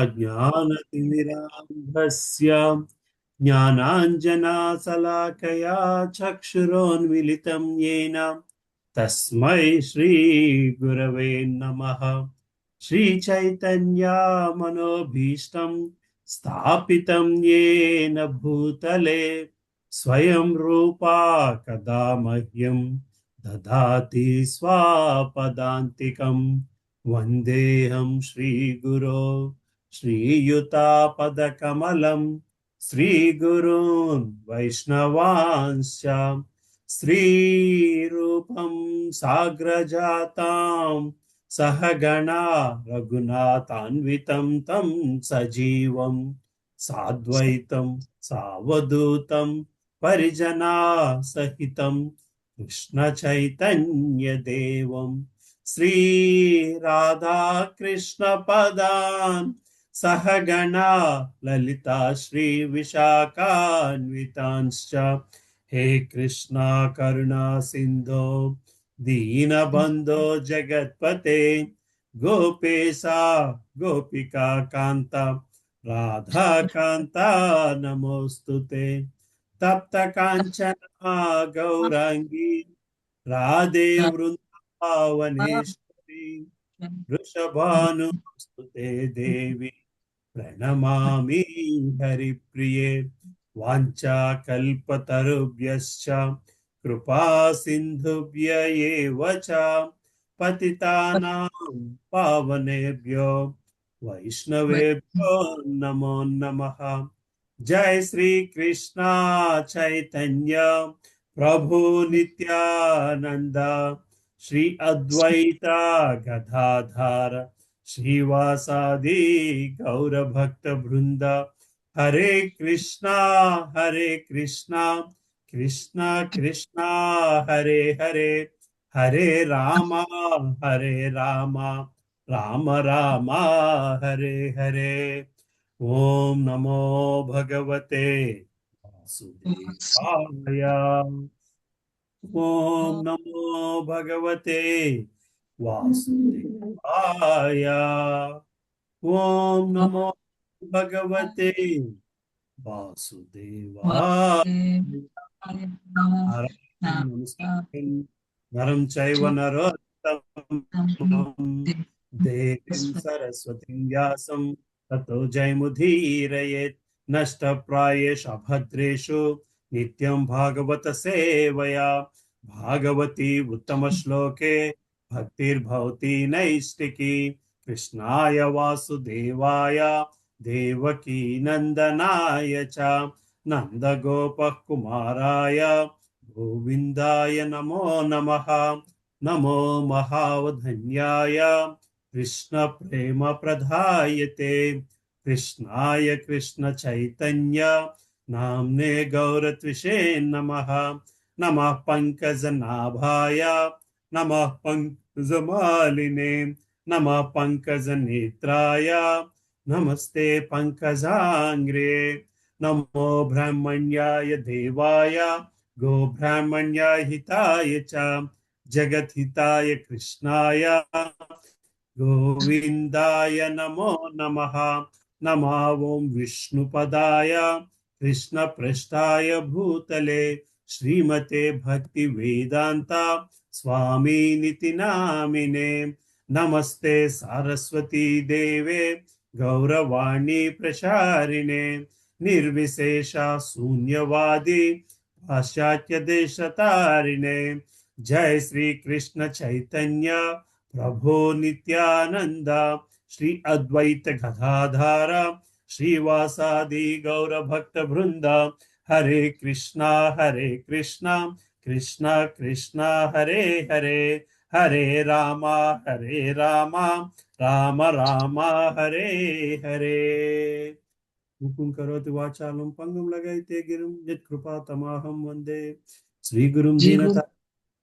अज्ञानतिमिरान्धस्य ज्ञानाञ्जनशलाकया चक्षुरोन्मिलितं येन तस्मै श्रीगुरवे नमः। श्रीचैतन्यमनोभीष्टं स्थापितं येन भूतले स्वयं रूपा कदा मह्यं ददाति स्वापदान्तिकम्। वन्देऽहं श्रीगुरो श्रीयुतापदकमलं श्रीगुरून् वैष्णवांश्च श्रीरूपं साग्रजातां सहगणा रघुनाथान्वितं तं सजीवं साद्वैतं सावधूतं परिजना सहितं कृष्णचैतन्यदेवं श्री राधा कृष्ण पदान् सहगणा ललिता श्री विशाखान्वितांश्च हे कृष्णा करुणा सिंधो दीनबंधो जगत्पते गोपेशा गोपिका कांता राधा कांता नमोस्तुते तप्त कांचना गौरांगी राधे वृंदावनेश्वरी वृषभानुस्तुते देवी प्रणमामि हरिप्रिये वाञ्छाकल्पतरुभ्यश्च कृपा सिन्धुभ्य एव च पतितानां पावनेभ्यो वैष्णवेभ्यो नमो नमः। जय श्री कृष्णा चैतन्य प्रभु नित्यानंद श्री अद्वैता गदाधर श्रीवासादि गौर भक्त वृंद हरे कृष्णा कृष्णा कृष्णा हरे हरे हरे रामा राम राम हरे हरे। ओम नमो भगवते वासुदेवाय। ओम नमो भगवते वासुदेवाय। ओम नमो भगवते वासुदेवाय। नरं चैव नरोत्तमं देवीं सरस्वतीं व्यासं ततो जयमुदीरयेत्। नष्टप्रायेषु अभद्रेषु नित्यं भागवत सेवया भागवती उत्तमश्लोके भक्तिर्भवति नैष्टिकी। कृष्णाय वासुदेवाय देवकी नंदनाय च नंदगोपः कुमाराय गोविंदाय नमो नमः। नमो महावधन्याय कृष्ण प्रेम प्रदायते कृष्णाय कृष्ण चैतन्य नाम्ने गौरत्विषे नमः। नमः पंकजनाभाय नमः पंकजमालिने नमः पंकजनेत्राय नमस्ते पंकजांग्रे। नमो ब्रह्मण्याय देवाय गो ब्राह्मण्याय हिताय च जगत हिताय कृष्णाय गोविंदाय नमो नमः। नमः ओं विष्णुपदाय कृष्ण पृष्ठाय भूतले श्रीमते भक्ति वेदांता स्वामी निति नामिने। नमस्ते सारस्वती देवे गौरवाणी प्रचारिणे निर्विशेष शून्यवादी पाश्चात्य देशतारिणे। जय श्री कृष्ण चैतन्य प्रभो नित्यानंद श्री अद्वैत गदाधर श्रीवासादि गौर भक्त वृंद हरे कृष्णा कृष्णा कृष्णा हरे हरे हरे रामा राम राम हरे हरे। मुकुं करोति वाचालं पंगुं लगायते गिरिं यत्कृपा तमाहं वन्दे श्रीगुरुं दीनता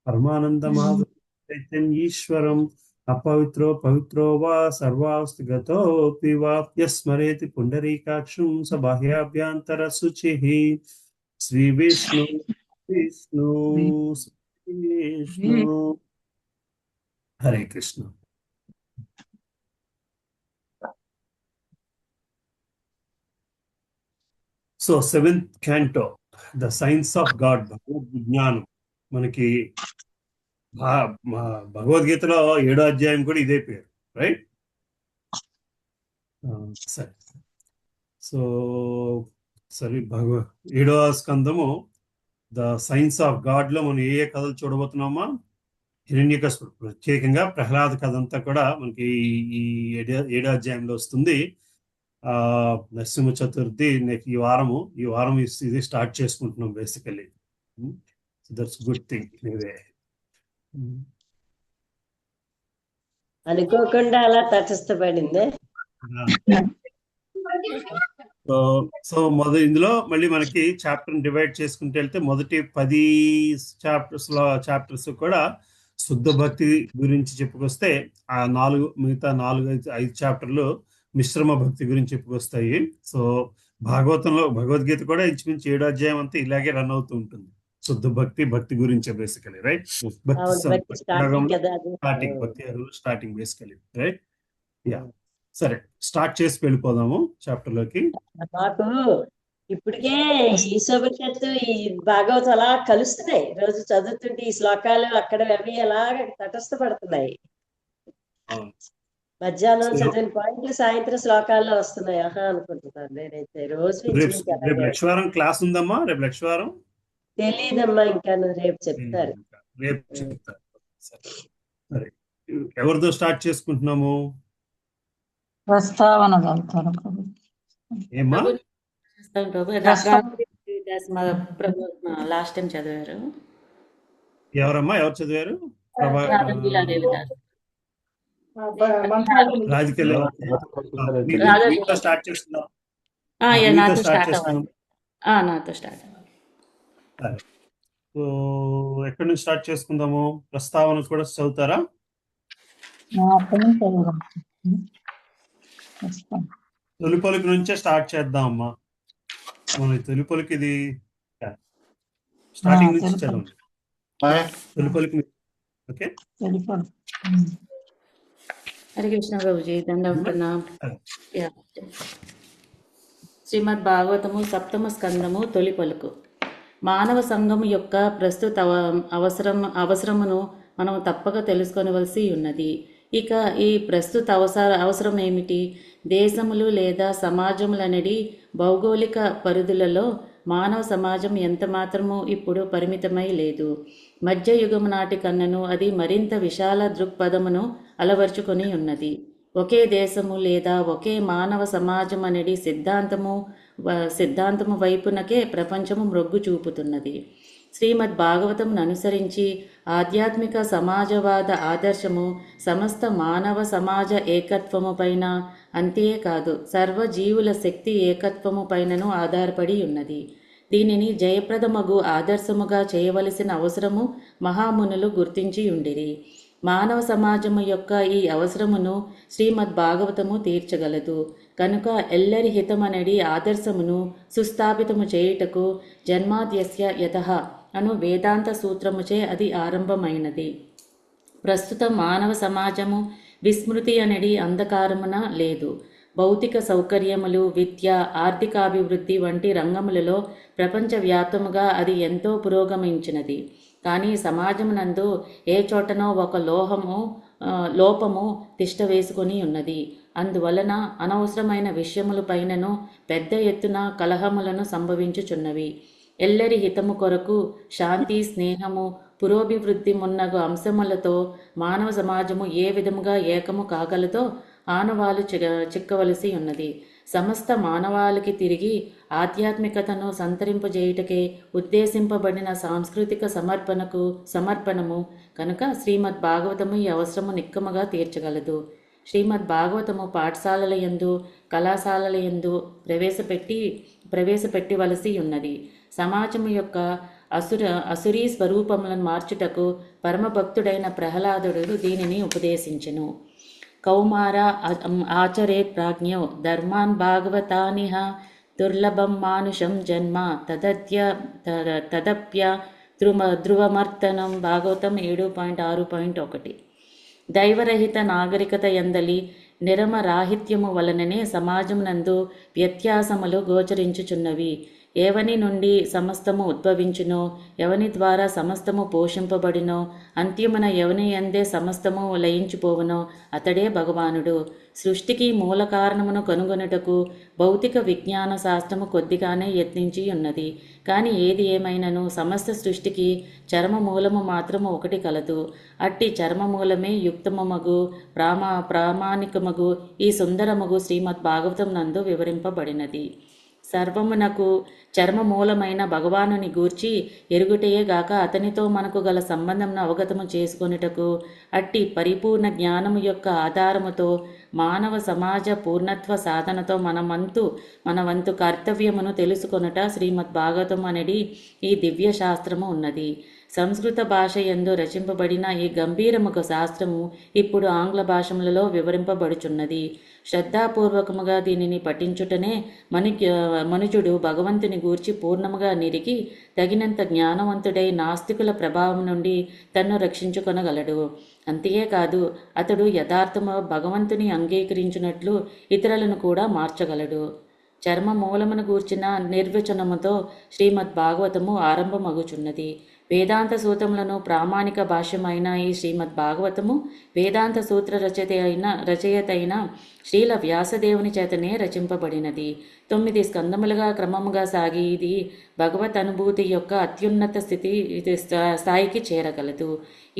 परमानन्दमाधवं ईश्वरम् अपवित्रो पवित्रो वा सर्वास्तु गतोऽपि वा यस्मरेति पुण्डरीकाक्षं स बाह्याभ्यन्तरशुचिः। Shri Vishnu Vishnu Vishnu. Hare Krishna. So 7th canto, the science of God, విజ్ఞానం. మనకి భగవద్గీతలో 7వ అధ్యాయం కూడా ఇదే పేరు, రైట్? సరే. సో సరే, 7వ స్కందము ద సైన్స్ ఆఫ్ గాడ్ లో మనం ఏ కథలు చూడబోతున్నామా? హిరణ్యకశిపుడు, ప్రత్యేకంగా ప్రహ్లాద కథ అంతా కూడా మనకి ఈ 7వ అధ్యాయంలో వస్తుంది. నరసింహ చతుర్థి ఈ వారం ఇది స్టార్ట్ చేసుకుంటున్నాం బేసికలీ. That's good thing. అనుకోకుండా అలా తటస్థపడిందే. సో ఇందులో మళ్ళీ మనకి చాప్టర్ డివైడ్ చేసుకుంటూ వెళ్తే మొదటి 10 చాప్టర్స్ కూడా శుద్ధ భక్తి గురించి చెప్పుకొస్తే, ఆ మిగతా 4-5 చాప్టర్లు మిశ్రమ భక్తి గురించి చెప్పుకొస్తాయి. సో భగవద్గీత కూడా ఇంచుమించు 7వ అధ్యాయం అంతా ఇలాగే రన్ అవుతూ ఉంటుంది. శుద్ధ భక్తి గురించి basically, right? Starting basically, right? Yeah, సరే, స్టార్ట్ చేసి వెళ్ళిపోదాము చాప్టర్ లోకి. మాకు ఇప్పటికే ఈశోపనిషత్తు ఈ భాగవతం అలా కలుస్తున్నాయి. రోజు చదువుతుంటే ఈ శ్లోకాలు అక్కడ అవి అలా తటస్థపడుతున్నాయి. మధ్యాహ్నం చదివిన పాయింట్లు సాయంత్రం శ్లోకాల్లో వస్తున్నాయి. అనుకుంటున్నాను నేనైతే. రోజు రేపు లక్ష్వారం క్లాస్ ఉందమ్మా? రేపు లక్ష్వారం తెలీదమ్మా, ఇంకా రేపు చెప్తారు. సరే, ఎవరితో స్టార్ట్ చేసుకుంటున్నాము? ప్రస్తావన ఏమ్మా? లాస్ట్ టైం చదివారు. ఎవరమ్మా? ఎవరు చదివారు? స్టార్ట్ చేస్తున్నాం. నాతో స్టార్ట్. ఎక్కడి నుంచి స్టార్ట్ చేసుకుందాము? ప్రస్తావన కూడా చదువుతారా? తొలిపొలికి నుంచే స్టార్ట్ చేద్దాం అమ్మా. మన తొలిపొలికి ఇది స్టార్టింగ్ నుంచి చదవండి. తొలిపొలికి. ఓకే. హరే కృష్ణ ప్రభుజీ, దండం. శ్రీమద్ భాగవతము 7వ స్కందము తొలి పలుకు. మానవ సంఘము యొక్క ప్రస్తుత అవసరమును మనం తప్పక తెలుసుకొనవలసి ఉన్నది. ఇక ఈ ప్రస్తుత అవసరం ఏమిటి? దేశములు లేదా సమాజములనడి భౌగోళిక పరిధులలో మానవ సమాజం ఎంత మాత్రము ఇప్పుడు పరిమితమై లేదు. మధ్యయుగము నాటి కన్నను అది మరింత విశాల దృక్పథమును అలవర్చుకొని ఉన్నది. ఒకే దేశము లేదా ఒకే మానవ సమాజం అనేది సిద్ధాంతము వైపునకే ప్రపంచము మొగ్గు చూపుతున్నది. శ్రీమద్ భాగవతమును అనుసరించి ఆధ్యాత్మిక సమాజవాద ఆదర్శము సమస్త మానవ సమాజ ఏకత్వము పైన, అంతేకాదు సర్వజీవుల శక్తి ఏకత్వము పైనను ఆధారపడి ఉన్నది. దీనిని జయప్రదమగు ఆదర్శముగా చేయవలసిన అవసరము మహామునులు గుర్తించి ఉండిరి. మానవ సమాజము యొక్క ఈ అవసరమును శ్రీమద్ భాగవతము తీర్చగలదు. కనుక ఎల్లరి హితమనడి ఆదర్శమును సుస్థాపితము చేయుటకు జన్మాద్యస్య యతః అను వేదాంత సూత్రముచే అది ఆరంభమైనది. ప్రస్తుతం మానవ సమాజము విస్మృతి అనడి అంధకారమున లేదు. భౌతిక సౌకర్యములు, విద్య, ఆర్థికాభివృద్ధి వంటి రంగములలో ప్రపంచవ్యాప్తముగా అది ఎంతో పురోగమించినది. కానీ సమాజమునందు ఏ చోటనో ఒక లోపము తిష్ట వేసుకొని ఉన్నది. అందువలన అనవసరమైన విషయముల పైనను పెద్ద ఎత్తున కలహములను సంభవించుచున్నవి. ఎల్లరి హితము కొరకు శాంతి, స్నేహము, పురోభివృద్ధి మున్నగు అంశములతో మానవ సమాజము ఏ విధముగా ఏకము కాగలదో ఆనవాలు చిక్కవలసి ఉన్నది. సమస్త మానవాళికి తిరిగి ఆధ్యాత్మికతను సంతరింపజేయుటకే ఉద్దేశింపబడిన సాంస్కృతిక సమర్పణము కనుక శ్రీమద్ భాగవతము ఈ అవసరము నిక్కముగా తీర్చగలదు. శ్రీమద్ భాగవతము పాఠశాలల యందు, కళాశాలల యందు ప్రవేశపెట్టవలసి ఉన్నది. సమాజము యొక్క అసురీ స్వరూపములను మార్చుటకు పరమభక్తుడైన ప్రహ్లాదుడు దీనిని ఉపదేశించెను. కౌమార ఆచరేత్ ప్రాజ్ఞో ధర్మాన్ భాగవతానిహ దుర్లభం మానుషం జన్మ తదప్య ధ్రువమర్తనం. భాగవతం 7.6.1. దైవరహిత నాగరికత యందలి నిరమరాహిత్యము వలననే సమాజమునందు వ్యత్యాసములు గోచరించుచున్నవి. ఎవని నుండి సమస్తము ఉద్భవించునో, ఎవని ద్వారా సమస్తము పోషింపబడినో, అంత్యమున ఎవని యందే సమస్తము లయించిపోవునో అతడే భగవానుడు. సృష్టికి మూల కారణమును కనుగొనుటకు భౌతిక విజ్ఞాన శాస్త్రము కొద్దిగానే యత్నించి ఉన్నది. కానీ ఏది ఏమైనను సమస్త సృష్టికి చర్మ మూలము మాత్రము ఒకటి కలదు. అట్టి చర్మమూలమే యుక్తమగు ప్రామాణికమగు ఈ సుందరమగు శ్రీమద్ భాగవతం నందు వివరింపబడినది. సర్వమునకు చర్మమూలమైన భగవానుని గూర్చి ఎరుగుటయే గాక అతనితో మనకు గల సంబంధమును అవగతము చేసుకొనుటకు అట్టి పరిపూర్ణ జ్ఞానము యొక్క ఆధారముతో మానవ సమాజ పూర్ణత్వ సాధనతో మన వంతు కర్తవ్యమును తెలుసుకొనుట శ్రీమద్ భాగవతం అనేది ఈ దివ్య శాస్త్రము ఉన్నది. సంస్కృత భాష యందు రచింపబడిన ఈ గంభీరముగ శాస్త్రము ఇప్పుడు ఆంగ్ల భాషములలో వివరింపబడుచున్నది. శ్రద్ధాపూర్వకముగా దీనిని పఠించుటనే మనుజుడు భగవంతుని గూర్చి పూర్ణముగా నిరిగి తగినంత జ్ఞానవంతుడై నాస్తికుల ప్రభావం నుండి తన్ను రక్షించుకొనగలడు. అంతేకాదు అతడు యథార్థము భగవంతుని అంగీకరించినట్లు ఇతరులను కూడా మార్చగలడు. చర్మ మూలమును గూర్చిన నిర్వచనముతో శ్రీమద్ భాగవతము ఆరంభమగుచున్నది. వేదాంత సూత్రములను ప్రామాణిక భాష్యమైన ఈ శ్రీమద్ భాగవతము వేదాంత సూత్ర రచయిత అయిన శ్రీల వ్యాసదేవుని చేతనే రచింపబడినది. 9 స్కందములుగా క్రమముగా సాగి ఇది భగవత్ అనుభూతి యొక్క అత్యున్నత స్థాయికి చేరగలదు.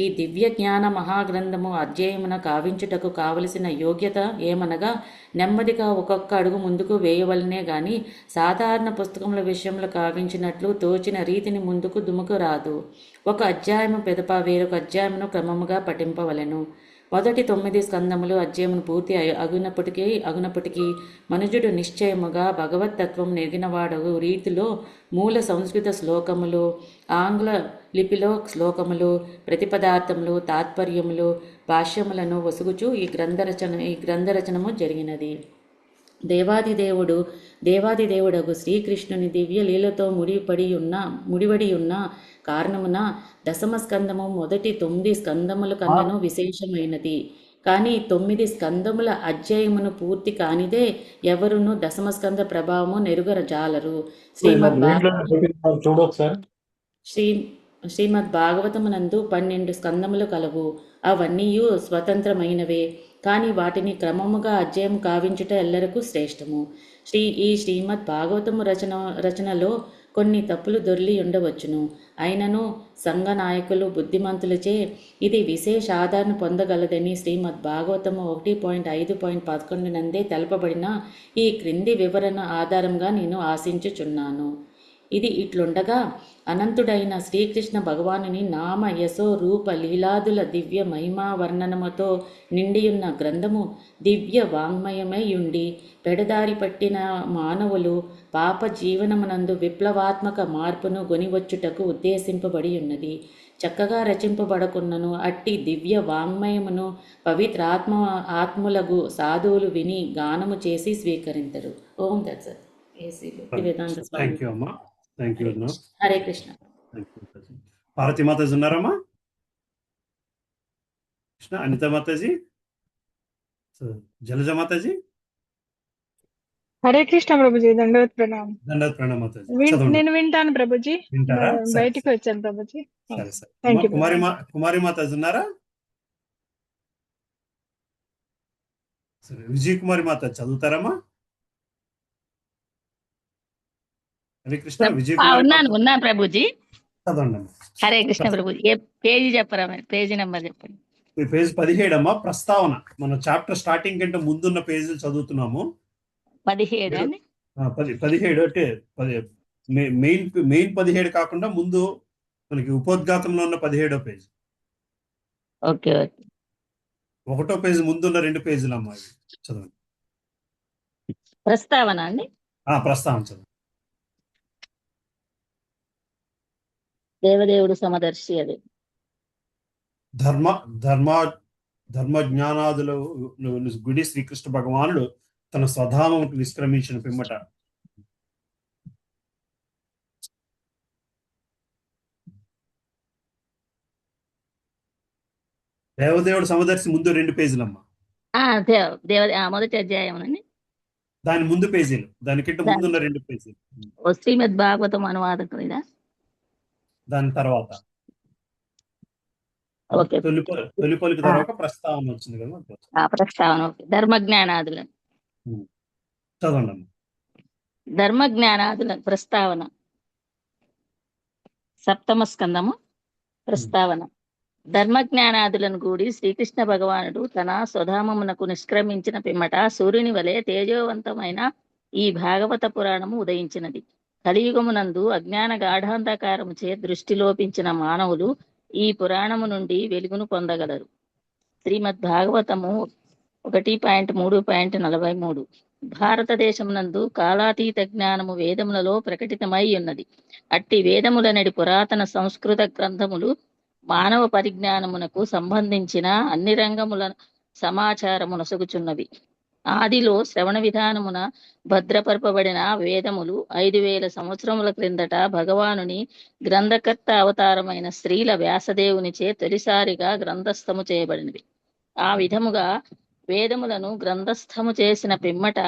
ఈ దివ్య జ్ఞాన మహాగ్రంథము అధ్యయమున కావించుటకు కావలసిన యోగ్యత ఏమనగా నెమ్మదిగా ఒక్కొక్క అడుగు ముందుకు వేయవలనే గాని సాధారణ పుస్తకముల విషయంలో కావించినట్లు తోచిన రీతిని ముందుకు దుముకు రాదు. ఒక అధ్యాయము పెదప వేరొక అధ్యాయమును క్రమముగా పఠింపవలెను. మొదటి 9 స్కందములు అధ్యాయమును పూర్తి అగునప్పటికీ మనుజుడు నిశ్చయముగా భగవత్తత్వం నెరిగినవాడు రీతిలో మూల సంస్కృత శ్లోకములు, ఆంగ్ల లిపిలో శ్లోకములు, ప్రతిపదార్థములు, తాత్పర్యములు, భాష్యములను వసుగుచూ ఈ గ్రంథరచనము జరిగినది. దేవాదిదేవుడగు శ్రీకృష్ణుని దివ్య లీలతో ముడివడి ఉన్న కారణమున దశమస్కందము మొదటి 9 స్కందముల కన్నను విశేషమైనది. కానీ 9 స్కందముల అధ్యాయమును పూర్తి కానిదే ఎవరును దశమస్కంద ప్రభావము నెరుగరజాలరు. శ్రీమద్ భాగవతమునందు 12 స్కందములు కలవు. అవన్నీయు స్వతంత్రమైనవే. కానీ వాటిని క్రమముగా అధ్యయము కావించుట ఎల్లరకు శ్రేష్టము. ఈ శ్రీమద్ భాగవతము రచనలో కొన్ని తప్పులు దొర్లి ఉండవచ్చును. అయినను సంఘ నాయకులు బుద్ధిమంతులచే ఇది విశేష ఆదరణ పొందగలదని శ్రీమద్ భాగవతము 1.5.11 నందే తెలపబడిన ఈ క్రింది వివరణ ఆధారంగా నేను ఆశించుచున్నాను. ఇది ఇట్లుండగా అనంతుడైన శ్రీకృష్ణ భగవానుని నామ యశో రూప లీలాదుల దివ్య మహిమా వర్ణనముతో నిండియున్న గ్రంథము దివ్య వాంగ్మయమై పెడదారి పట్టిన మానవులు పాప జీవనమునందు విప్లవాత్మక మార్పును గొనివచ్చుటకు ఉద్దేశింపబడి ఉన్నది. చక్కగా రచింపబడకున్నను అట్టి దివ్య వాంగ్మయమును ఆత్ములగు సాధువులు విని గానము చేసి స్వీకరించరు. ఓం దత్సత్. థ్యాంక్ యూ అమ్మా. Thank you. హరే కృష్ణ. పార్వతీ మాతాజీ ఉన్నారమ్మా? కృష్ణ, అనిత మాతాజీ, జలజ మాతాజీ. హరే కృష్ణ ప్రభుజీ. దండవత్ ప్రణామం. దండవత్ ప్రణామం మాతాజీ. నేను వింటాను ప్రభుజీ. వింటారా? బయటికి వచ్చాను ప్రభుజీ. సరే సరే. కుమారి మాతాజీ ఉన్నారా? సరే. విజయ్ కుమారి మాతాజీ చదువుతారమ్మా? హరే కృష్ణ. విజయ్ ఉన్నాను ప్రభుజీ. చదవండి. హరే కృష్ణ ప్రభుజీ. ఏ పేజీ చెప్పరా? పేజీ నెంబర్ చెప్పండి. పేజ్ 17 అమ్మా. ప్రస్తావన. మన చాప్టర్ స్టార్టింగ్ కంటే ముందున్న పేజీలు చదువుతున్నాము. 17 అండి. 17 అంటే మెయిన్ 17 కాకుండా ముందు మనకి ఉపోద్ఘాతంలో ఉన్న 17వ పేజీ. Okay okay. 1వ పేజీ ముందున్న 2 పేజీలు అమ్మా. చదవండి. ప్రస్తావన అండి. ప్రస్తావన చదవండి. దేవదేవుడు సమదర్శి. అది ధర్మ జ్ఞానాదుల గుడి శ్రీకృష్ణ భగవానుడు తన స్వధామముకు నిష్క్రమించిన పిమ్మట దేవదేవుడు సమదర్శి ముందు 2 పేజీలమ్మా. మొదటి అధ్యాయం అండి. దాని ముందు పేజీలు, దానికంటే ముందున్న 2 పేజీలు. ఓ శ్రీమద్ భాగవతం అనువాదం ఇదా? దాని తర్వాత ఓకే. తొలి పలుకు తర్వాత ప్రస్తావన వచ్చింది కదా. ఆ ప్రస్తావన ఓకే. ధర్మజ్ఞానాదుల చదవండి అమ్మ. ధర్మజ్ఞానాదుల ప్రస్తావన. సప్తమ స్కందము ప్రస్తావన. ధర్మజ్ఞానాదులను కూడి శ్రీకృష్ణ భగవానుడు తన స్వధామమునకు నిష్క్రమించిన పిమ్మట సూర్యుని వలె తేజోవంతమైన ఈ భాగవత పురాణము ఉదయించినది. కలియుగమునందు అజ్ఞాన గాఢాంధకారముచే దృష్టి లోపించిన మానవులు ఈ పురాణము నుండి వెలుగును పొందగలరు. శ్రీమద్ భాగవతము 1.3.43. భారతదేశమునందు కాలాతీత జ్ఞానము వేదములలో ప్రకటితమై ఉన్నది. అట్టి వేదములనడి పురాతన సంస్కృత గ్రంథములు మానవ పరిజ్ఞానమునకు సంబంధించిన అన్ని రంగముల సమాచారమునొసగుచున్నవి. ఆదిలో శ్రవణ విధానమున భద్రపరపబడిన వేదములు 5000 సంవత్సరముల క్రిందట భగవానుని గ్రంథకర్త అవతారమైన శ్రీల వ్యాసదేవునిచే తొలిసారిగా గ్రంథస్థము చేయబడినవి. ఆ విధముగా వేదములను గ్రంథస్థము చేసిన పిమ్మట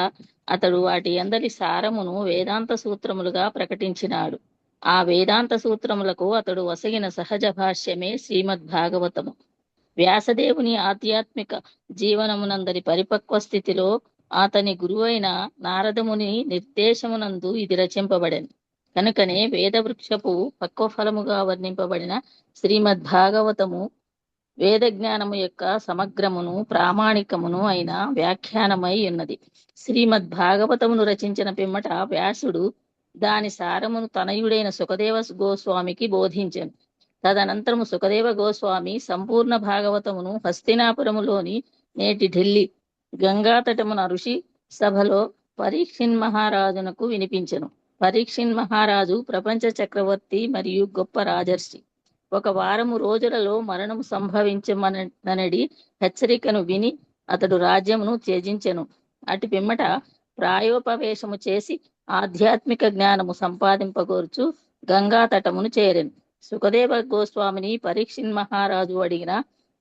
అతడు వాటి అందరి సారమును వేదాంత సూత్రములుగా ప్రకటించినాడు. ఆ వేదాంత సూత్రములకు అతడు వసగిన సహజ భాష్యమే శ్రీమద్ భాగవతము. వ్యాసదేవుని ఆధ్యాత్మిక జీవనమునందరి పరిపక్వ స్థితిలో అతని గురువైన నారదముని నిర్దేశమునందు ఇది రచింపబడెను. కనుకనే వేదవృక్షపు పక్వఫలముగా వర్ణింపబడిన శ్రీమద్ భాగవతము వేద జ్ఞానము యొక్క సమగ్రమును ప్రామాణికమును అయిన వ్యాఖ్యానమై ఉన్నది. శ్రీమద్ భాగవతమును రచించిన పిమ్మట వ్యాసుడు దాని సారమును తనయుడైన సుఖదేవ గోస్వామికి బోధించెను. తదనంతరము సుఖదేవ గోస్వామి సంపూర్ణ భాగవతమును హస్తినాపురములోని నేటి ఢిల్లీ గంగాతటమున ఋషి సభలో పరీక్షిన్ మహారాజునకు వినిపించెను. పరీక్షిన్ మహారాజు ప్రపంచ చక్రవర్తి మరియు గొప్ప రాజర్షి. 1 వారము రోజులలో మరణము సంభవించమనడి హెచ్చరికను విని అతడు రాజ్యమును త్యజించెను. అటు పిమ్మట ప్రాయోపవేశము చేసి ఆధ్యాత్మిక జ్ఞానము సంపాదింపగోర్చు గంగా తటమును చేరెను. సుఖదేవ గోస్వామిని పరీక్షిన్ మహారాజు అడిగిన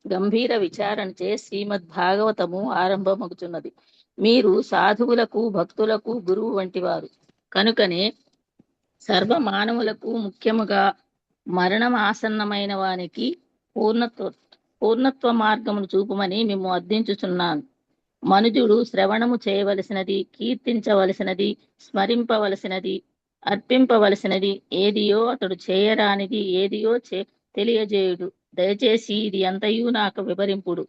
గంభీర విచారణచే శ్రీమద్ భాగవతము ఆరంభమగుచున్నది. మీరు సాధువులకు భక్తులకు గురువు వంటివారు కనుకనే సర్వమానవులకు ముఖ్యముగా మరణం ఆసన్నమైన వానికి పూర్ణత్వ మార్గమును చూపమని మేము అర్థించుచున్నాను. మనుజుడు శ్రవణము చేయవలసినది, కీర్తించవలసినది, స్మరింపవలసినది, అర్పింపవలసినది ఏదియో అతడు చేయరానిది ఏదియో తెలియజేయుడు. దయచేసి ఇది అంతయు నాకు వివరింపుడు.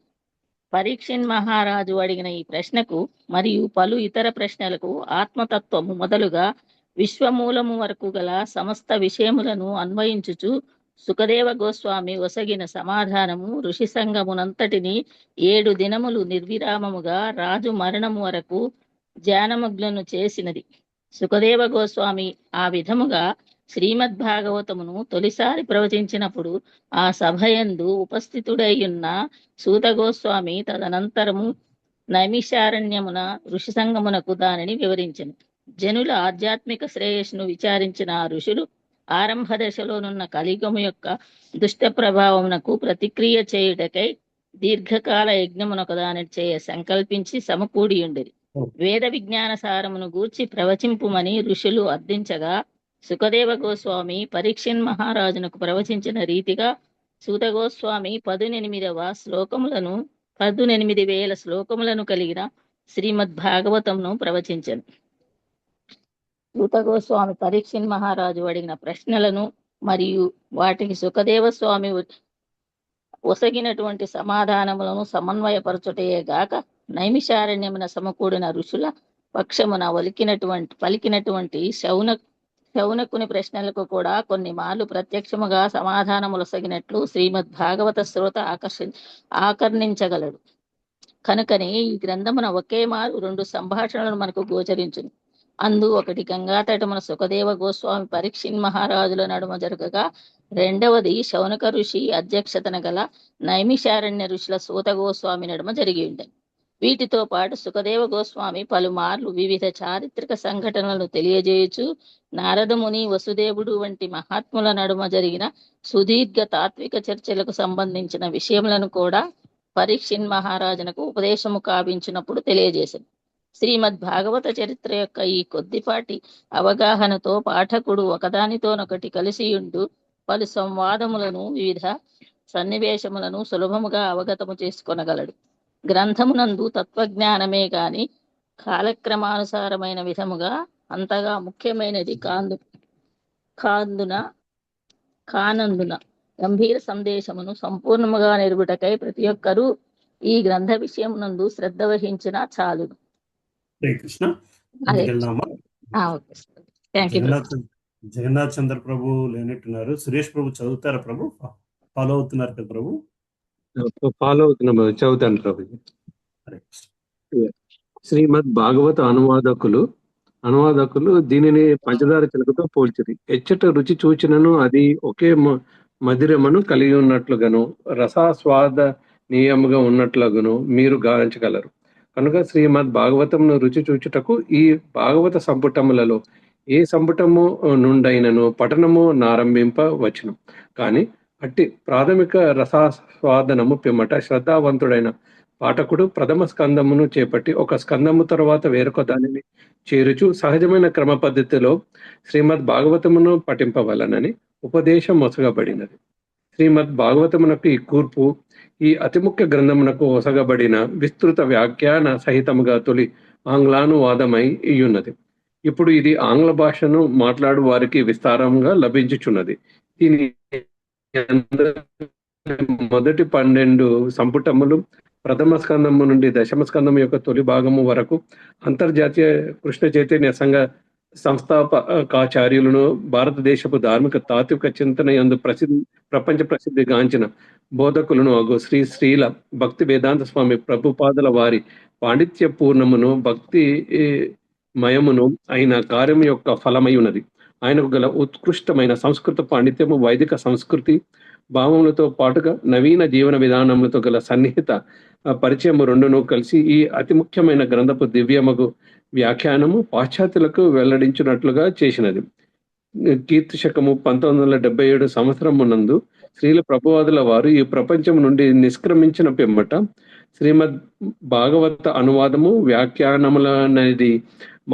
పరీక్షిన్ మహారాజు అడిగిన ఈ ప్రశ్నకు మరియు పలు ఇతర ప్రశ్నలకు ఆత్మతత్వము మొదలుగా విశ్వమూలము వరకు గల సమస్త విషయములను అన్వయించుచు సుఖదేవ గోస్వామి ఒసగిన సమాధానము ఋషి సంఘమునంతటిని 7 దినములు నిర్విరామముగా రాజు మరణము వరకు ధ్యానమగ్నులను చేసినది. సుఖదేవ గోస్వామి ఆ విధముగా శ్రీమద్ భాగవతమును తొలిసారి ప్రవచించినప్పుడు ఆ సభయందు ఉపస్థితుడైయున్న సూత గోస్వామి తదనంతరము నైమిషారణ్యమున ఋషి సంగమునకు దానిని వివరించెను. జనుల ఆధ్యాత్మిక శ్రేయస్సును విచారించిన ఆ ఋషులు ఆరంభ దశలోనున్న కలియుగము యొక్క దుష్ట ప్రభావమునకు ప్రతిక్రియ చేయుటకై దీర్ఘకాల యజ్ఞమునొక దాని చేయ సంకల్పించి సమకూడియుండిరి. వేద విజ్ఞాన సారమును గూర్చి ప్రవచింపుమని ఋషులు అర్థించగా సుఖదేవ గోస్వామి పరీక్షిన్ మహారాజునకు ప్రవచించిన రీతిగా సూత గోస్వామి 18,000 శ్లోకములను కలిగిన శ్రీమద్ భాగవతమును ప్రవచించెను. సూత గోస్వామి పరీక్షిన్ మహారాజు అడిగిన ప్రశ్నలను మరియు వాటికి సుఖదేవ స్వామి ఒసగినటువంటి సమాధానములను సమన్వయపరచుటయే గాక నైమిషారణ్యమున సమకూడిన ఋషుల పక్షమున పలికినటువంటి శౌనకుని ప్రశ్నలకు కూడా కొన్ని మార్లు ప్రత్యక్షముగా సమాధానములొసగినట్లు శ్రీమద్ భాగవత శ్రోత ఆకర్ణించగలడు. కనుకనే ఈ గ్రంథమున ఒకే మారు 2 సంభాషణలు మనకు గోచరించును. అందు ఒకటి గంగాతటమున సుఖదేవ గోస్వామి పరీక్షిన్ మహారాజుల నడుమ జరగగా, రెండవది శౌనక ఋషి అధ్యక్షతన గల నైమిషారణ్య ఋషుల సూత గోస్వామి నడుమ జరిగి ఉండెను. వీటితో పాటు సుఖదేవ గోస్వామి పలుమార్లు వివిధ చారిత్రక సంఘటనలను తెలియజేయుచు నారదముని, వసుదేవుడు వంటి మహాత్ముల నడుమ జరిగిన సుదీర్ఘ తాత్విక చర్చలకు సంబంధించిన విషయములను కూడా పరీక్షిన్ మహారాజునకు ఉపదేశము కావించినప్పుడు తెలియజేశాను. శ్రీమద్ భాగవత చరిత్ర యొక్క ఈ కొద్దిపాటి అవగాహనతో పాఠకుడు ఒకదానితోనొకటి కలిసి ఉంటూ పలు సంవాదములను వివిధ సన్నివేశములను సులభముగా అవగతము చేసుకొనగలడు. గ్రంథమునందు తత్వజ్ఞానమే గాని కాలక్రమానుసారమైన విధముగా అంతగా ముఖ్యమైనది కానందున గంభీర సందేశమును సంపూర్ణముగా నెరుగుటకై ప్రతి ఒక్కరూ ఈ గ్రంథ విషయమునందు శ్రద్ధ వహించిన చాలును. హరే కృష్ణ. హరే వెళ్దామా? Okay sir. Thank you. Jagannath Chandra Prabhu లేనట్టున్నారు. సురేష్ ప్రభు చదువుతారా ప్రభు? ఫాలో అవుతున్నారు కదా ప్రభు? ఫాలో అవుతున్నాం, చదువుతాను ప్రభుజీ. హరే కృష్ణ. శ్రీమద్ భాగవత అనువాదకులు దీనిని పంచదార చిలకతో పోల్చిరి. ఎచ్చట రుచి చూచినను అది ఒకే మధురమును కలిగి ఉన్నట్లుగాను రసాస్వాదనీయముగా ఉన్నట్లుగాను మీరు గావించగలరు. కనుక శ్రీమద్ భాగవతమును రుచి చూచుటకు ఈ భాగవత సంపుటములలో ఏ సంపుటము నుండైనను పఠనము నారంభింపవచ్చును. కానీ అట్టి ప్రాథమిక రసాస్వాదనము పిమ్మట శ్రద్ధావంతుడైన పాఠకుడు ప్రథమ స్కందమును చేపట్టి ఒక స్కందము తర్వాత వేరొక దానిని చేరుచు సహజమైన క్రమ పద్ధతిలో శ్రీమద్ భాగవతమును పఠింపవలనని ఉపదేశం మొసగబడినది. శ్రీమద్ భాగవతమునకు ఈ కూర్పు ఈ అతి ముఖ్య గ్రంథమునకు ఒసగబడిన విస్తృత వ్యాఖ్యాన సహితముగా తొలి ఆంగ్లానువాదమై ఉన్నది. ఇప్పుడు ఇది ఆంగ్ల భాషను మాట్లాడు వారికి విస్తారంగా లభించుచున్నది. దీని మొదటి 12 సంపుటములు ప్రథమ స్కందము నుండి దశమ స్కందము యొక్క తొలి భాగము వరకు అంతర్జాతీయ కృష్ణ చైతన్య సంఘ సంస్థాపకాచార్యులను భారతదేశపు ధార్మిక తాత్విక చింతన యందు ప్రపంచ ప్రసిద్ధి గాంచిన బోధకులను శ్రీల భక్తి వేదాంత స్వామి ప్రభుపాదుల వారి పాండిత్య పూర్ణమును భక్తి మయమును అయిన కార్యం యొక్క ఫలమై ఉన్నది. ఆయనకు గల ఉత్కృష్టమైన సంస్కృత పాండిత్యము, వైదిక సంస్కృతి భావములతో పాటుగా నవీన జీవన విధానములతో గల సన్నిహిత పరిచయము రెండును కలిసి ఈ అతి ముఖ్యమైన గ్రంథపు దివ్యమగు వ్యాఖ్యానము పాశ్చాత్యులకు వెల్లడించినట్లుగా చేసినది. కీర్తి శకము 1977 సంవత్సరమునందు శ్రీల ప్రభువాదుల వారు ఈ ప్రపంచం నుండి నిష్క్రమించిన పిమ్మట శ్రీమద్ భాగవత అనువాదము వ్యాఖ్యానములనేది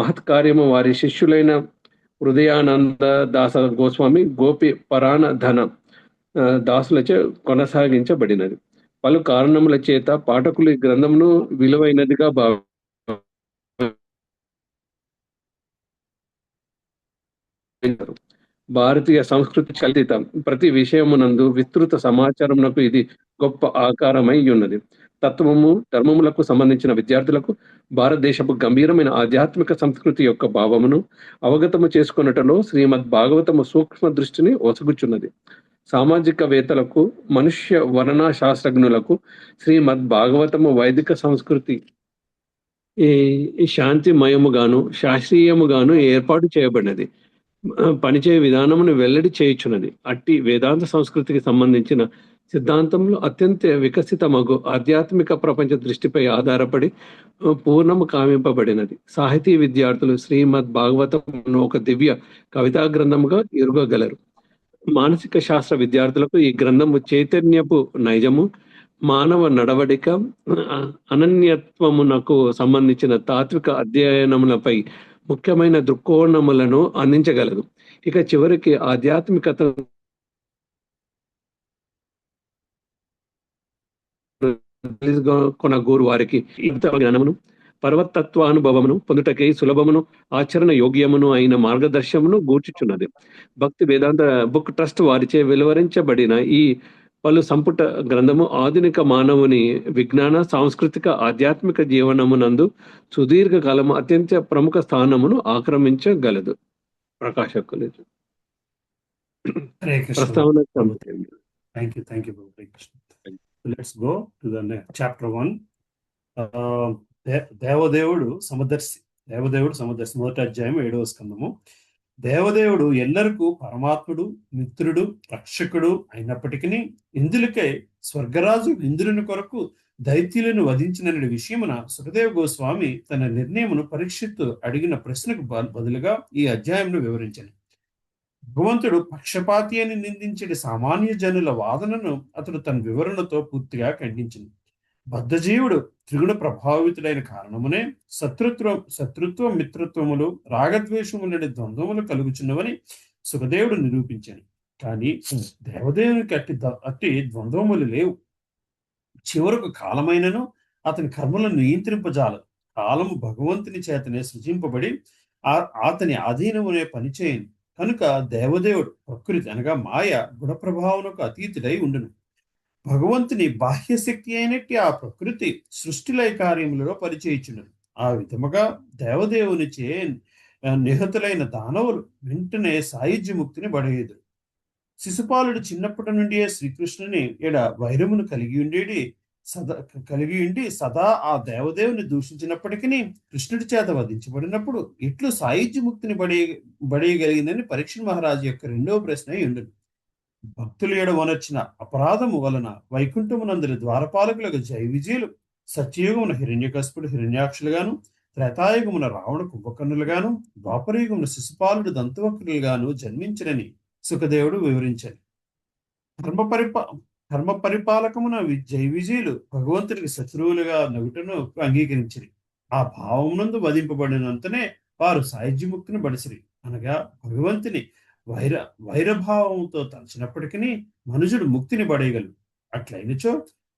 మహత్కార్యము వారి శిష్యులైన హృదయానంద దాస గోస్వామి, గోపి పరాణ ధన దాసులచే కొనసాగించబడినది. పలు కారణముల చేత పాఠకులు ఈ గ్రంథమును విలువైనదిగా భారతీయ సంస్కృతి కలిత ప్రతి విషయమునందు విస్తృత సమాచారమునకు ఇది గొప్ప ఆకారమై ఉన్నది. తత్వము, ధర్మములకు సంబంధించిన విద్యార్థులకు భారతదేశపు గంభీరమైన ఆధ్యాత్మిక సంస్కృతి యొక్క భావమును అవగతము చేసుకొనుటలో శ్రీమద్ భాగవతము సూక్ష్మ దృష్టిని ఒసగుచున్నది. సామాజికవేత్తలకు, మనుష్య వర్ణ శాస్త్రజ్ఞులకు శ్రీమద్ భాగవతము వైదిక సంస్కృతి ఈ శాంతిమయముగాను శాస్త్రీయముగాను ఏర్పాటు చేయబడినది. పనిచేయ విధానమును వెల్లడి చేయుచున్నది. అట్టి వేదాంత సంస్కృతికి సంబంధించిన సిద్ధాంతంలో అత్యంత వికసితమగు ఆధ్యాత్మిక ప్రపంచ దృష్టిపై ఆధారపడి పూర్ణము కావింపబడినది. సాహితీ విద్యార్థులు శ్రీమద్ భాగవతమును ఒక దివ్య కవితా గ్రంథముగా ఎరుగగలరు. మానసిక శాస్త్ర విద్యార్థులకు ఈ గ్రంథము చైతన్యపు నైజము, మానవ నడవడిక, అనన్యత్వమునకు సంబంధించిన తాత్విక అధ్యయనములపై ముఖ్యమైన దృక్కోణములను అందించగలదు. ఇక చివరికి ఆధ్యాత్మికత కొనగోరు వారికి జ్ఞానమును, పర్వతత్వానుభవమును పొందుటకై సులభమును ఆచరణ యోగ్యమును అయిన మార్గదర్శనమును గూర్చుచున్నది. భక్తి వేదాంత బుక్ ట్రస్ట్ వారిచే వెలువరించబడిన ఈ పలు సంపుట గ్రంథము ఆధునిక మానవుని విజ్ఞాన, సాంస్కృతిక, ఆధ్యాత్మిక జీవనమునందు సుదీర్ఘ కాలము అత్యంత ప్రముఖ స్థానమును ఆక్రమించగలదు. ప్రకాశకులు ప్రస్తావన. Thank you. Let's go to the chapter 1. దేవదేవుడు సమదర్శి మొదటి అధ్యాయం 7వ స్కందము. దేవదేవుడు ఎల్లరికూ పరమాత్ముడు, మిత్రుడు, రక్షకుడు అయినప్పటికీ ఇందులకై స్వర్గరాజు ఇంద్రుని కొరకు దైత్యులను వధించిన విషయమున సుఖదేవ గోస్వామి తన నిర్ణయమును పరీక్షిత్తు అడిగిన ప్రశ్నకు బదులుగా ఈ అధ్యాయంను వివరించాను. భగవంతుడు పక్షపాతి అని నిందించే సామాన్య జనుల వాదనను అతడు తన వివరణతో పూర్తిగా ఖండించింది. బద్ధజీవుడు త్రిగుణ ప్రభావితుడైన కారణమునే శత్రుత్వ మిత్రత్వములు రాగద్వేషములని ద్వంద్వములు కలుగుచున్నవని సుఖదేవుడు నిరూపించాడు. కానీ దేవదేవునికి అట్టి ద్వంద్వములు లేవు. చివరకు కాలమైనను అతని కర్మలను నియంత్రింపజాలదు. కాలము భగవంతుని చేతనే సృజింపబడి అతని అధీనమునే పనిచేయను. కనుక దేవదేవుడు ప్రకృతి అనగా మాయ గుణప్రభావమునకు అతీతుడై ఉండును. భగవంతుని బాహ్యశక్తి అయినట్టి ఆ ప్రకృతి సృష్టిలయ కార్యములలో పరిచయించున్నది. ఆ విధముగా దేవదేవునిచే నిహతులైన దానవులు వెంటనే సాయుధ్యముక్తిని బడేదు. శిశుపాలుడు చిన్నప్పటి నుండియే శ్రీకృష్ణుని ఎడ వైరమును కలిగి ఉండి సదా ఆ దేవదేవుని దూషించినప్పటికీ కృష్ణుడి చేత వధించబడినప్పుడు ఇట్లు సాయుధ్యముక్తిని బడేయగలిగిందని పరీక్ష మహారాజు యొక్క రెండవ ప్రశ్న ఉండును. భక్తులు ఎడ వనర్చిన అపరాధము వలన వైకుంఠమునందరి ద్వారపాలకులకు జయ విజయులు సత్యయుగమున హిరణ్యకశిపుడు హిరణ్యాక్షులుగాను, త్రేతాయుగమున రావణ కుంభకర్ణులుగాను, ద్వాపరయుగమున శిశుపాలుడు దంతవక్రులుగాను జన్మించరని సుఖదేవుడు వివరించారు. ధర్మ పరిపాలకమున జయ విజయులు భగవంతుడికి శత్రువులుగా నగుటను అంగీకరించిరి. ఆ భావమునందు వధింపబడినంతనే వారు సాయుధ్యముక్తిని బడిసిరి. అనగా భగవంతుని వైరభావంతో తలచినప్పటికీ మనుషుడు ముక్తిని పడేయగలడు. అట్లయినచో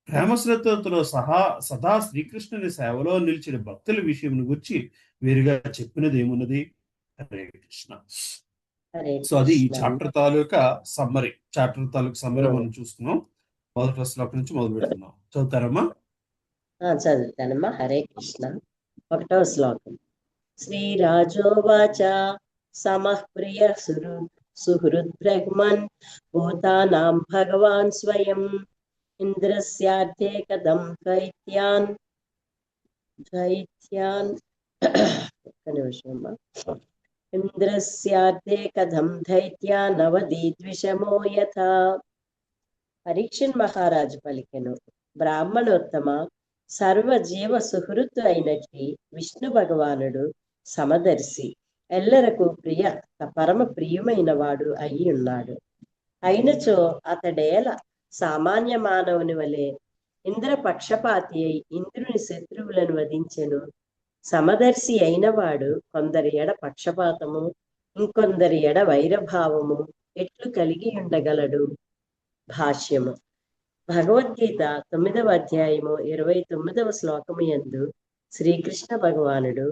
ప్రేమశ్రద్ధతో సదా శ్రీకృష్ణుని సేవలో నిలిచిన భక్తుల విషయం గురించి వీరుగా చెప్పినది ఏమున్నది? హరే కృష్ణ. సో అది ఈ చాప్టర్ తాలూకా సమ్మరీ. మనం చూస్తున్నాం. మొదటి శ్లోకం నుంచి మొదలు పెడుతున్నాం. చదువుతారమ్మా? చదువుతానమ్మా. హరే కృష్ణ. 1వ శ్లోకం. శ్రీరాజోవాచ సమః ప్రియ సుహృద్ బ్రహ్మన్ భూతానాం భగవాన్ స్వయం ఇంద్రస్యార్థే కథం దైత్యాన్ ఒక్క నిమిషమ్మా. ఇంద్రస్యార్థే కథం దైత్యానవదీద్విషమో యథా. పరీక్షణ్ మహారాజు పలికెను, బ్రాహ్మణోత్తమ, సర్వజీవ సుహృత్తు అయినట్టి విష్ణు భగవానుడు సమదర్శి, ఎల్లరకు పరమ ప్రియమైన వాడు అయి ఉన్నాడు. అయినచో అతడేల సామాన్య మానవుని వలె ఇంద్ర పక్షపాతి అయి ఇంద్రుని శత్రువులను వధించెను. సమదర్శి అయినవాడు కొందరి ఎడ పక్షపాతము, ఇంకొందరి ఎడ వైరభావము ఎట్లు కలిగి ఉండగలడు? భాష్యము. భగవద్గీత 9వ అధ్యాయము 29వ శ్లోకము యందు శ్రీకృష్ణ భగవానుడు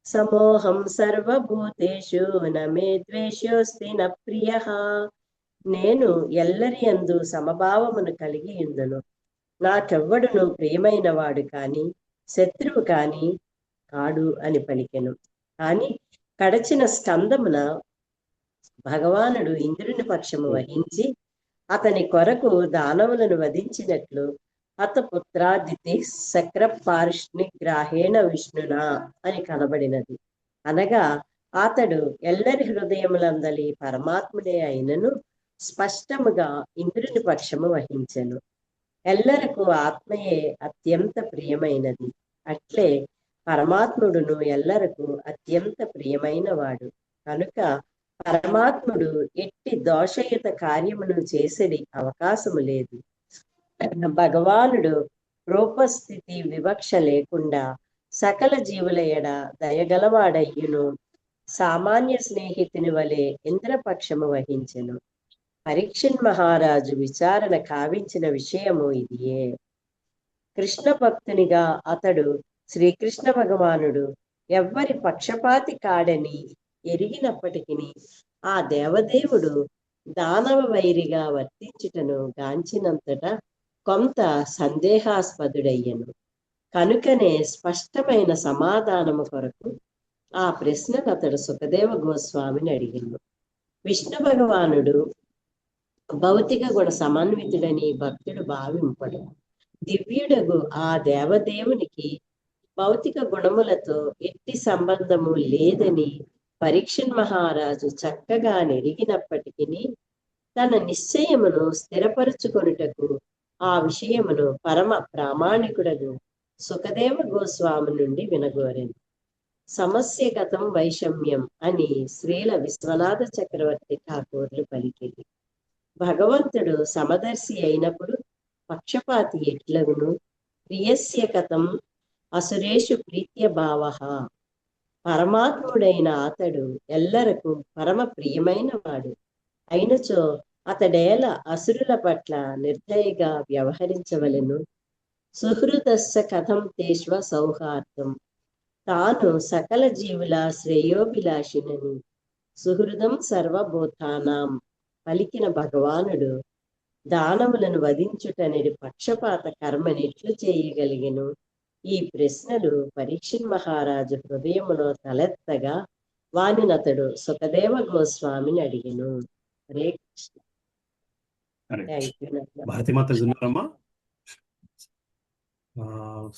సమోహం సర్వభూతేషు నమే ద్వేషోస్తి న ప్రియః, నేను ఎల్లరి యందు సమభావమును కలిగి ఉందును, నాకెవ్వడును ప్రియమైన వాడు కాని శత్రువు కాని కాడు అని పలికెను. కాని కడచిన స్కందమున భగవానుడు ఇంద్రుని పక్షము వహించి అతని కొరకు దానవులను వధించినట్లు హతపుత్రాదితి శక్ర పారిష్ణిగ్రాహేణ విష్ణునా అని కనబడినది. అనగా అతడు ఎల్లరి హృదయములందలి పరమాత్ముడే అయినను స్పష్టముగా ఇంద్రుని పక్షము వహించెను. ఎల్లరకు ఆత్మయే అత్యంత ప్రియమైనది. అట్లే పరమాత్ముడును ఎల్లరకు అత్యంత ప్రియమైన వాడు. కనుక పరమాత్ముడు ఎట్టి దోషయుత కార్యమును చేసేది అవకాశము లేదు. భగవానుడు రూపస్థితి వివక్ష లేకుండా సకల జీవుల ఎడ దయగలవాడయ్యును. సామాన్య స్నేహితుని వలె ఇంద్రపక్షము వహించెను. పరీక్షణ్ మహారాజు విచారణ కావించిన విషయము ఇదియే. కృష్ణ భక్తునిగా అతడు శ్రీకృష్ణ భగవానుడు ఎవ్వరి పక్షపాతి కాడని ఎరిగినప్పటికీ ఆ దేవదేవుడు దానవ వైరిగా వర్తించుటను గాంచినంతటా కొంత సందేహాస్పదుడయ్యను. కనుకనే స్పష్టమైన సమాధానము కొరకు ఆ ప్రశ్నను అతడు సుఖదేవ గోస్వామిని అడిగాను. విష్ణు భగవానుడు భౌతిక గుణ సమన్వితుడని భక్తుడు భావింపడు. దివ్యుడగు ఆ దేవదేవునికి భౌతిక గుణములతో ఎట్టి సంబంధము లేదని పరీక్షణ్ మహారాజు చక్కగా నెరిగినప్పటికీ తన నిశ్చయమును స్థిరపరుచుకొనుటకు ఆ విషయమును పరమ ప్రామాణికుడను సుఖదేవ గోస్వామి నుండి వినగోరెను. సమస్యగతం వైషమ్యం అని శ్రీల విశ్వనాథ చక్రవర్తి ఠాకూర్లు పలికింది. భగవంతుడు సమదర్శి అయినప్పుడు పక్షపాతి ఎట్లగును, ప్రియస్య కథం అసురేషు ప్రీత్య భావః. పరమాత్ముడైన అతడు ఎల్లరకు పరమ ప్రియమైన వాడు అయినచో అతడేల అసురుల పట్ల నిర్దయగా వ్యవహరించవలెను. సుహృదస్య కథం తేష్వ సౌహార్దం. తాను సకల జీవుల శ్రేయోభిలాషినని సుహృదం సర్వభూతానాం పలికిన భగవానుడు దానవులను వధించుటనేది పక్షపాత కర్మనిట్లు చేయగలిగెను. ఈ ప్రశ్నలు పరీక్షిత్ మహారాజు హృదయములో తలెత్తగా వానినతడు సుఖదేవ గోస్వామిని అడిగెను. హరే కృష్ణ. Thank you. భారతి మాతాజీ ఉన్నారమ్మా?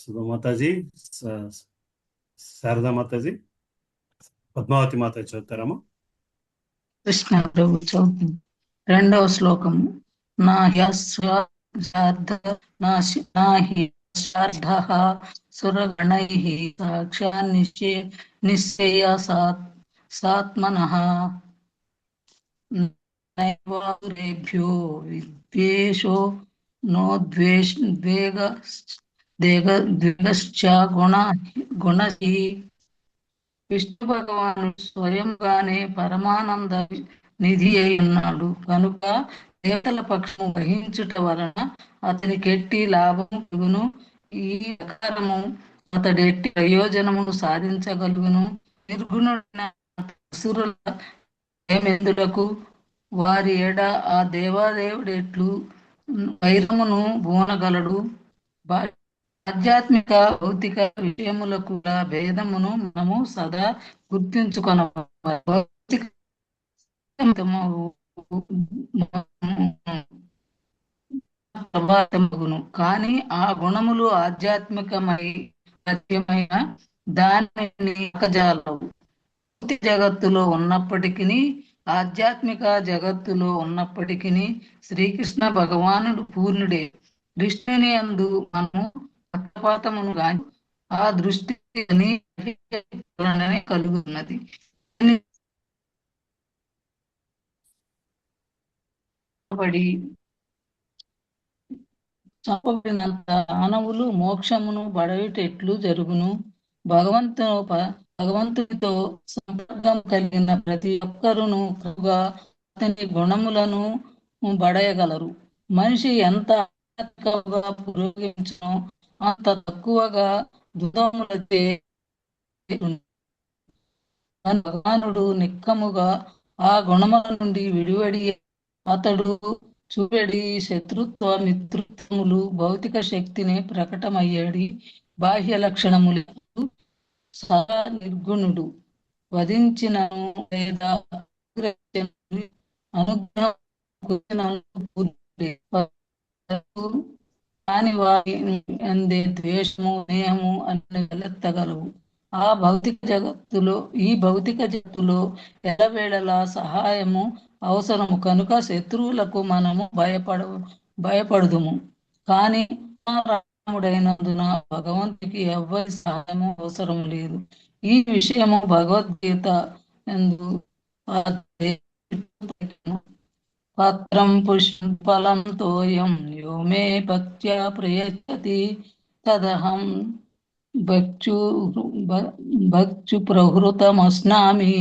సుధమాతాజీ, శారదా మాతాజీ, పద్మావతి మాతాజీ చదువుతారమ్మా? కృష్ణ ప్రభు చదువుతుంది. 2వ శ్లోకము. నాహ్యశ్రాద్ధః సురగణైః సాక్షాన్ నిశ్చయాసాత్మనః నైవాసురేభ్యో విద్వేషో నోద్వేగశ్చ గుణశీ. విష్ణు భగవానుడు స్వయంగానే పరమానంద నిధి అయి ఉన్నాడు కనుక దేవతల పక్షము వహించుట వలన అతనికి ఎట్టి లాభము కలుగును. ఈ ప్రకారము అతడు ఎట్టి ప్రయోజనమును సాధించగలుగును. నిర్గుణుడైన అసురుల భయమెందులకు? వారి ఎడ ఆ దేవాదేవుడు ఎట్లు వైరమును బూనగలడు? ఆధ్యాత్మిక భౌతిక విషయముల కూడా భేదమును మనము సదా గుర్తించుకొనవచ్చు. కానీ ఆ గుణములు ఆధ్యాత్మికమైన దానిని భౌతిక జగత్తులో ఉన్నప్పటికీ ఆధ్యాత్మిక జగత్తులో ఉన్నప్పటికీ శ్రీకృష్ణ భగవానుడు పూర్ణుడే. కృష్ణుని యందు మనము పక్షపాతమును గాని ఆ దృష్టి కలుగుతున్నది. చంపబడినంత మానవులు మోక్షమును బడయుటెట్లు జరుగును? భగవంతుడితో సంపర్కం కలిగిన ప్రతి ఒక్కరును అతని గుణములను బడయగలరు. మనిషి ఎంత పురోగమించునో అంత తక్కువగా దుఃఖములచే భగవానుడు నిక్కముగా ఆ గుణముల నుండి విడివడి అతడు చూపెడి శత్రుత్వ మిత్రుత్వములు భౌతిక శక్తిని ప్రకటమయ్యాడి బాహ్య లక్షణములు సదా నిర్గుణుడు. వధించినను లేదా కాని వారి అందే ద్వేషము స్నేహము అన్ని వెలెత్తగలవు. ఈ భౌతిక జగత్తులో ఎల్లవేళలా సహాయము అవసరము కనుక శత్రువులకు మనము భయపడదుము. కానీ రాముడైనందున భగవంతుడికి ఎవ్వరి సహాయము అవసరం లేదు. ఈ విషయము భగవద్గీత యందు పత్రం పుష్పం ఫలం తోయం యో మే భక్త్యా ప్రయచ్చతి తదహం భక్తు ప్రహృతమస్నామి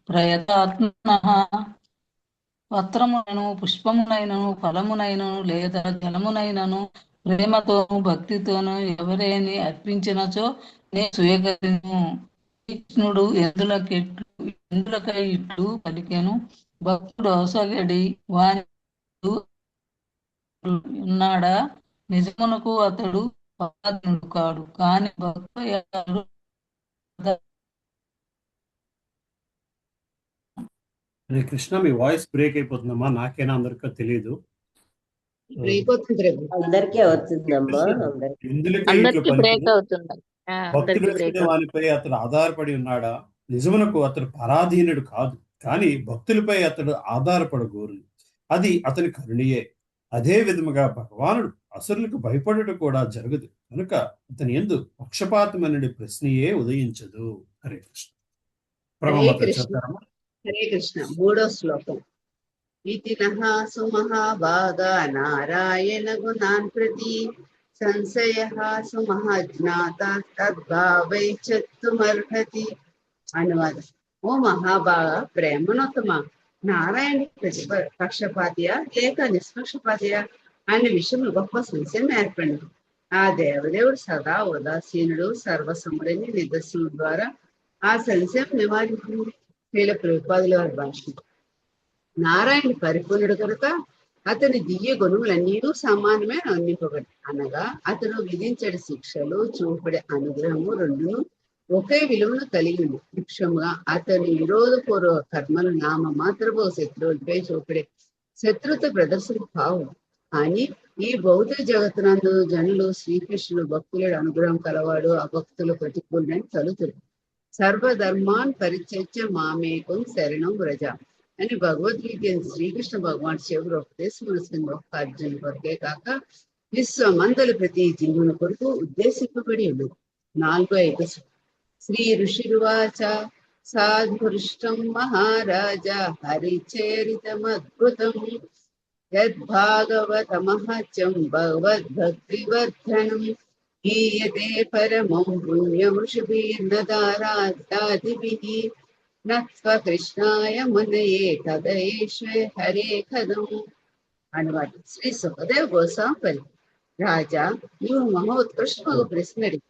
ప్రయతాత్మనః. పత్రమునైనను పుష్పమునైనను ఫలమునైనను లేదా జలమునైనను ప్రేమతోను భక్తితోను ఎవరేని అర్పించినచో నేను స్వీకరించును. కృష్ణుడు ఎందులకై ఇట్లు పలికెను. భక్తుడు అవసగడి వాని ఉన్నాడా? నిజమునకు అతడు పరాధీనుడు కాడు. కాని భక్తుడు హరే కృష్ణ. మీ వాయిస్ బ్రేక్ అయిపోతుందమ్మా, నాకేనా అందరికీ తెలియదు. అందరికీ అవుతుందమ్మా. అందరికీ బ్రేక్ అవుతుంది. వానిపై అతడు ఆధారపడి ఉన్నాడా? నిజమునకు అతడు పరాధీనుడు కాదు, కానీ భక్తులపై అతడు ఆధారపడగోరు. అది అతని కరుణియే. అదే విధముగా భగవానుడు అసురులకు భయపడుట కూడా జరగదు కనుక అతని యందు పక్షపాతమనే ప్రశ్నయే ఉదయించదు. హరే కృష్ణ. హరే కృష్ణ. 3వ శ్లోకం. ఇతి నః సుమహాభాగా నారాయణ గుణాన్ ప్రతి సంశయః సుమహాజ్ఞాత తద్భావైచ్చత్తుమర్హతి. అనువాదం. ఓ మహాభాగ ప్రేమనోత్తమ, నారాయణ పక్షపాతియా లేక నిష్పక్షపాతియా అనే విషయంలో గొప్ప సంశయం ఏర్పడింది. ఆ దేవదేవుడు సదా ఉదాసీనుడు, సర్వసముడని నిదర్శనం ద్వారా ఆ సంశయం నివారించింది. శ్రీల ప్రభుపాదుల వారి భాష. నారాయణ పరిపూర్ణుడు కనుక అతని దివ్య గుణములన్నీ సమానమే వర్ణింపబడి, అనగా అతను విధించడి శిక్షలు, చూపడి అనుగ్రహము రెండును ఒకే విలువను కలిగి ఉంది. ముఖ్యంగా అతని విరోధపూర్వక కర్మలు నామ మాత్రపు శత్రువులపై చూపడే శత్రుత్వ ప్రదర్శన భావం. కానీ ఈ భౌతిక జగత్తునందు జనులు శ్రీకృష్ణుడు భక్తుల అనుగ్రహం కలవాడు, అభక్తులు ప్రతికూలని తలుతుడు. సర్వధర్మాన్ పరిత్యజ్య మామేకం శరణం వ్రజ అని భగవద్గీత శ్రీకృష్ణ భగవాన్ శివుడు ఉపదేశం ఒక్క అర్జును కొరకే కాక విశ్వమందల ప్రతి జీవుని కొరకు ఉద్దేశింపబడి ఉన్నది. 4:5 శ్రీ ఋషిరువాచ సాధుష్టం మహారాజ హరిచరితమద్భుతం యద్భాగవతమహత్యం భగవద్భక్తివర్ధనం గీయతే పరమం పుణ్యం ఋషిభిర్నదారాదిభిః నత్వకృష్ణాయ మునయే కదయేష్వే హరే కదం. అనువాదం. శ్రీ సుఖదేవ్ గోస్వామి పలి. రాజా, నీవు మహోత్కృష్టము ప్రశ్న అడిగి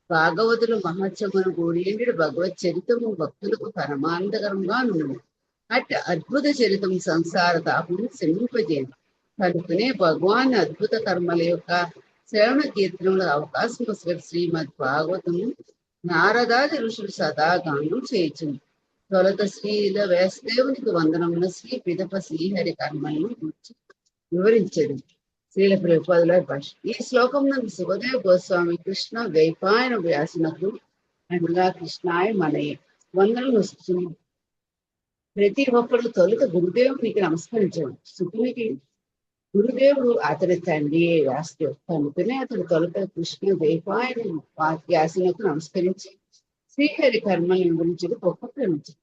భాగవతులు మహత్యమును గూడియుండి భగవత్ చరితము భక్తులకు పరమానందకరంగా ఉన్నది. అట్టి అద్భుత చరితం సంసార తాపము శమింపజేయండి. కనుకనే భగవాన్ అద్భుత కర్మల యొక్క శ్రవణ కీర్తనముల అవకాశం వస్తే శ్రీమద్ భాగవతము నారదాది ఋషులు సదా గానం చేయించింది. తొలత శ్రీల వ్యాసదేవునికి వందనమున శ్రీ పిదప శ్రీహరి కర్మలను గురించి వివరించదు. శ్రీల ప్రభుపాదుల భాష. ఈ శ్లోకం నందు సుఖదేవ్ గోస్వామి కృష్ణ ద్వైపాయన వ్యాసునకు అనగా కృష్ణాయ మనయే వందనలు వస్తుంది. ప్రతి ఒక్కరు తొలుత గురుదేవునికి నమస్కరించడం. సుఖునికి గురుదేవుడు అతని తండ్రి వ్యాసదేవుడు కనుకనే అతడు తొలుత కృష్ణ ద్వైపాయన వ్యాసునకు నమస్కరించి శ్రీహరి కర్మలను గురించి గొప్ప ప్రేమించారు.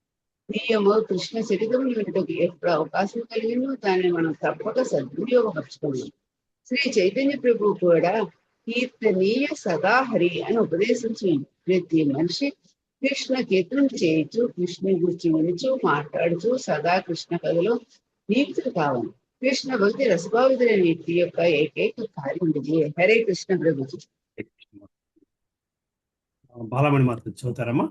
ప్రియము కృష్ణ చరితములు వినటకు ఎప్పుడు అవకాశం కలిగిందో దాన్ని మనం తప్పక సద్వినియోగపరచుకున్నాం. శ్రీ చైతన్య ప్రభు కూడా కీర్తనీయ సదాహరి అని ఉపదేశించి ప్రతి మనిషి కృష్ణ కీర్తనం చేయొచ్చు, కృష్ణుని గురించి వినుచు మాట్లాడుచు సదా కృష్ణ కథలో నీతులు కావాలి. కృష్ణ భక్తి రసభావితుల నీతి యొక్క ఏకైక కార్యం ఉంది. హరే కృష్ణ ప్రభుజీ. బాలమణి మాత చదువుతారమ్మా.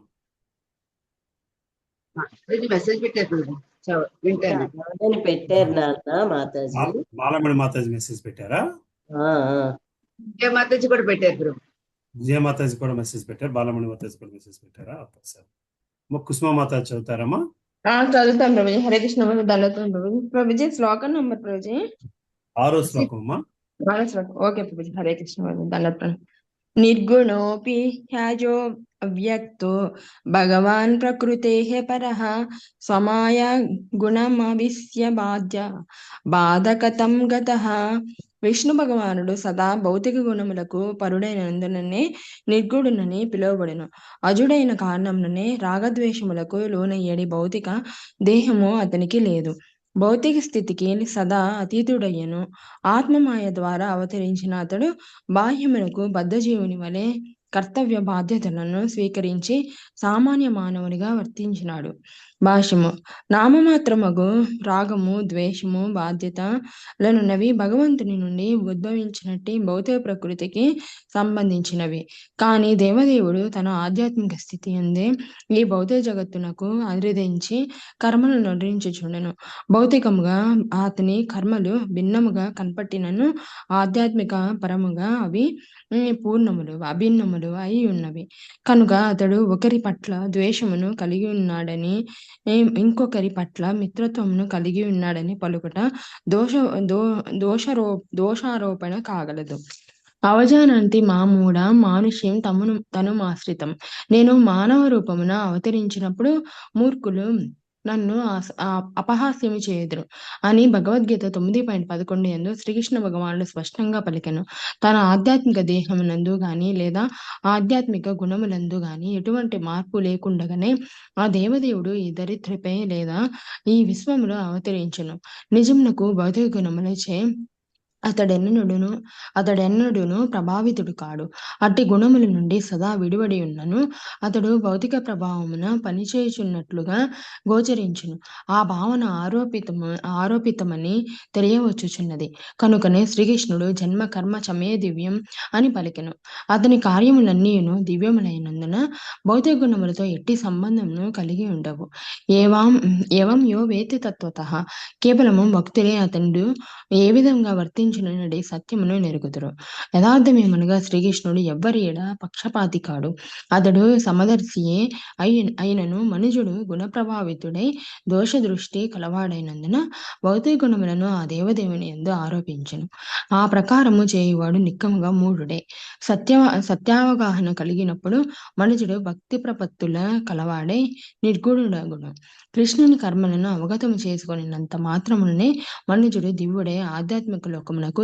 మెసేజ్ పెట్టారు వింటాను. పెట్టారు నాన్న మాతాజీ. బాలమణి మాతాజీ మెసేజ్ పెట్టారా? విజయ మాతాజీ కూడా పెట్టారు ప్రభు. విజయ మాతాజీ కూడా మెసేజ్ పెట్టారు. బాలమణి మాతాజీ కూడా మెసేజ్ పెట్టారా? సార్ కుసుమ మాతాజీ చదువుతారమ్మా. చదువుతాం ప్రభుజీ. హరే కృష్ణ దండవుతాం ప్రభుజీ. ప్రభుజీ శ్లోకం నంబర్ ప్రభుజీ 6వ శ్లోకం అమ్మా. 6వ శ్లోకం. ఓకే ప్రభుజీ. హరే కృష్ణ దండవుతాం. నిర్గుణోపి హ్యాజో అవ్యక్తో భగవాన్ ప్రకృతేః పరః స్వమాయ గుణమవిస్య బాధకతం గతః. విష్ణు భగవానుడు సదా భౌతిక గుణములకు పరుడైనందుననే నిర్గుణునని పిలువబడును. అజుడైన కారణముననే రాగద్వేషములకు లోనయ్యడి భౌతిక దేహము అతనికి లేదు. భౌతిక స్థితికి సదా అతీతుడయ్యను. ఆత్మమాయ ద్వారా అవతరించిన అతడు బాహ్యమునకు బద్ధజీవుని వలె కర్తవ్య బాధ్యతలను స్వీకరించి సామాన్య మానవునిగా వర్తించినాడు. భాష్యము. నామమాత్రమగు రాగము, ద్వేషము, బాధ్యతలనున్నవి భగవంతుని నుండి ఉద్భవించినట్టి భౌతిక ప్రకృతికి సంబంధించినవి. కానీ దేవదేవుడు తన ఆధ్యాత్మిక స్థితి అందే ఈ భౌతిక జగత్తునకు అధిరించి కర్మలను నిర్వహించుచుండెను. భౌతికముగా అతని కర్మలు భిన్నముగా కనపట్టినను ఆధ్యాత్మిక పరముగా అవి పూర్ణములు అభిన్నములు అయి ఉన్నవి. కనుక అతడు ఒకరి పట్ల ద్వేషమును కలిగి ఉన్నాడని ఇంకొకరి పట్ల మిత్రత్వమును కలిగి ఉన్నాడని పలుకుట దోషారోపణ కాగలదు. అవజానంతి మామూఢ మానుష్యం తను ఆశ్రితం. నేను మానవ రూపమున అవతరించినప్పుడు మూర్ఖులు నన్ను అపహాస్యము చేయుదురు అని భగవద్గీత 9:11 యందు శ్రీకృష్ణ భగవానుడు స్పష్టంగా పలికెను. తన ఆధ్యాత్మిక దేహమునందు గాని లేదా ఆధ్యాత్మిక గుణములందు గాని ఎటువంటి మార్పు లేకుండగానే ఆ దేవదేవుడు ఈ ధరిత్రిపై లేదా ఈ విశ్వములో అవతరించును. నిజమునకు భౌతిక గుణములచే అతడెన్నడును ప్రభావితుడు కాడు. అట్టి గుణముల నుండి సదా విడివడి ఉన్నను అతడు భౌతిక ప్రభావమున పనిచేయుచున్నట్లుగా గోచరించును. ఆ భావన ఆరోపితమని తెలియవచ్చుచున్నది. కనుకనే శ్రీకృష్ణుడు జన్మ కర్మ చమే దివ్యం అని పలికెను. అతని కార్యములన్నీయును దివ్యములైనందున భౌతిక గుణములతో ఎట్టి సంబంధమును కలిగి ఉండవు. ఏవం యో వేత్తి తత్వతః, కేవలము భక్తులే అతడు ఏ విధంగా వర్తించునడి సత్యమును నెరుగుదురు. యథార్థమేమనగా శ్రీకృష్ణుడు ఎవ్వరి ఎడ పక్షపాతి కాడు. అతడు సమదర్శియే అయినను మనుజుడు గుణప్రభావితుడై దోష దృష్టి కలవాడైనందున భౌతిక గుణములను ఆ దేవదేవుని యందు ఆరోపించును. ఆ ప్రకారము చేయువాడు నిక్కముగా మూఢుడే. సత్యావగాహన కలిగినప్పుడు మనుజుడు భక్తి ప్రపత్తుల కలవాడై నిర్గుణుడగును. కృష్ణుని కర్మలను అవగతము చేసుకొనినంత మాత్రముననే మనుజుడు దివ్యుడై ఆధ్యాత్మిక లోకమునకు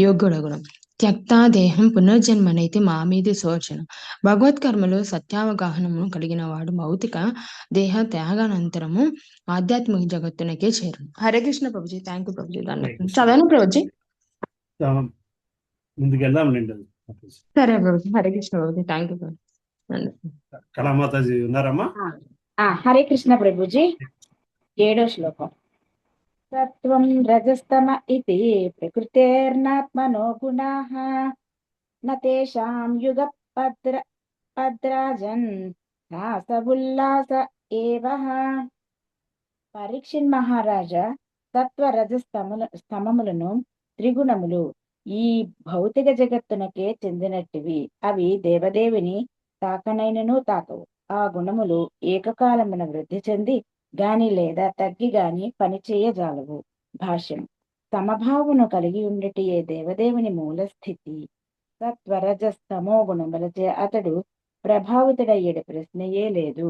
యోగ్యుడగును. త్యక్తా దేహం పునర్జన్మనైతి మామీది శోచన. భగవత్కర్మలు సత్యావగాహనము కలిగిన వాడు భౌతిక దేహ త్యాగానంతరము ఆధ్యాత్మిక జగత్తునకే చేరును. హరే కృష్ణ ప్రభుజీ. Thank you Prabhuji. చదవను ప్రభుజీ. ముందుకు వెళ్దాంలేండి. సరే ప్రభుజీ. హరే కృష్ణ ప్రభుజీ. Thank you Prabhuji. కళామాతాజీ ఉన్నారమ్మా? హరే కృష్ణ ప్రభుజీ. 7వ శ్లోకం. సత్వం రజస్తమ ఇతి ప్రకృతేర్నాత్మనో గుణాః నతేషాం యుగ పద్రాజన్ రాస ఉల్లాస ఏవః. పరీక్షిన్ మహారాజా, సత్వ రజస్తమములను త్రిగుణములు ఈ భౌతిక జగత్తునకే చెందినట్టివి. అవి దేవదేవిని తాకనైనను తాకవు. ఆ గుణములు ఏకకాలమున వృద్ధి చెంది గాని లేదా తగ్గి గాని పనిచేయజాలవు. భాష్యం. సమభావమును కలిగి ఉండటియే దేవదేవుని మూల స్థితి. సత్వరజస్తమో గుణములచే అతడు ప్రభావితుడయ్యేడు ప్రశ్నయే లేదు.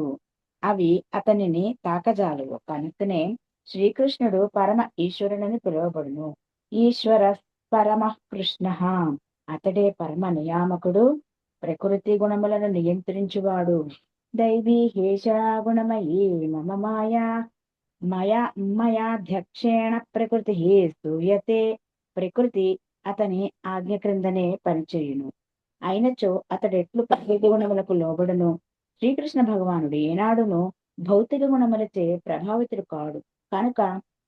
అవి అతనిని తాకజాలవు. కనుకనే శ్రీకృష్ణుడు పరమ ఈశ్వరుడని పిలువబడును. ఈశ్వర పరమ కృష్ణ, అతడే పరమ నియామకుడు, ప్రకృతి గుణములను నియంత్రించువాడు. దైవీ హేషా గుణమయీ మమ మయాధ్యక్షేణ ప్రకృతి స్తూయతే. ప్రకృతి అతని ఆజ్ఞ క్రిందనే పనిచేయును. అయినచో అతడెట్లు ప్రకృతి గుణములకు లోబడును. శ్రీకృష్ణ భగవానుడు ఏనాడును భౌతిక గుణములచే ప్రభావితుడు కాడు. కనుక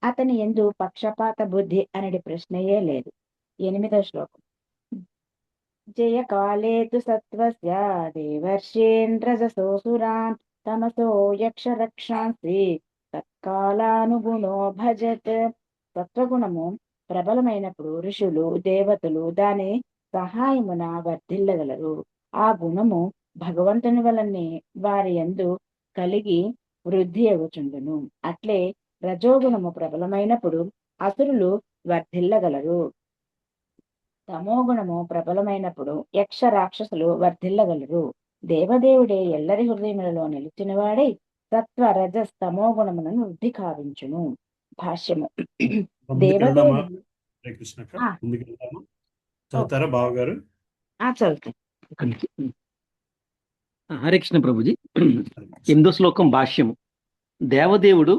అతని యందు పక్షపాత బుద్ధి అనడి ప్రశ్నయే లేదు. 8వ శ్లోకం. జయ కాలేతు సత్వస్య దేవర్షేన్ రజసోసురాన్ తమసో యక్ష రక్షాంసి తత్కాలానుగుణో భజత్. సత్వగుణము ప్రబలమైనప్పుడు ఋషులు దేవతలు దాని సహాయమున వర్ధిల్లగలరు. ఆ గుణము భగవంతుని వలనే వారి యందు కలిగి వృద్ధి అగుచుండును. అట్లే రజోగుణము ప్రబలమైనప్పుడు అసురులు వర్ధిల్లగలరు. తమోగుణము ప్రబలమైనప్పుడు యక్ష రాక్షసులు వర్ధిల్లగలరు. దేవదేవుడే ఎల్లరి హృదయములలో నిలిచినవాడై సత్వ రజస్తమో గుణములను వృద్ధి కావించును. భాష్యము. దేవదేవుడు చదువుతారా బావగారు? చదువుతాను. హరే కృష్ణ ప్రభుజీ. 8వ శ్లోకం భాష్యము. దేవదేవుడు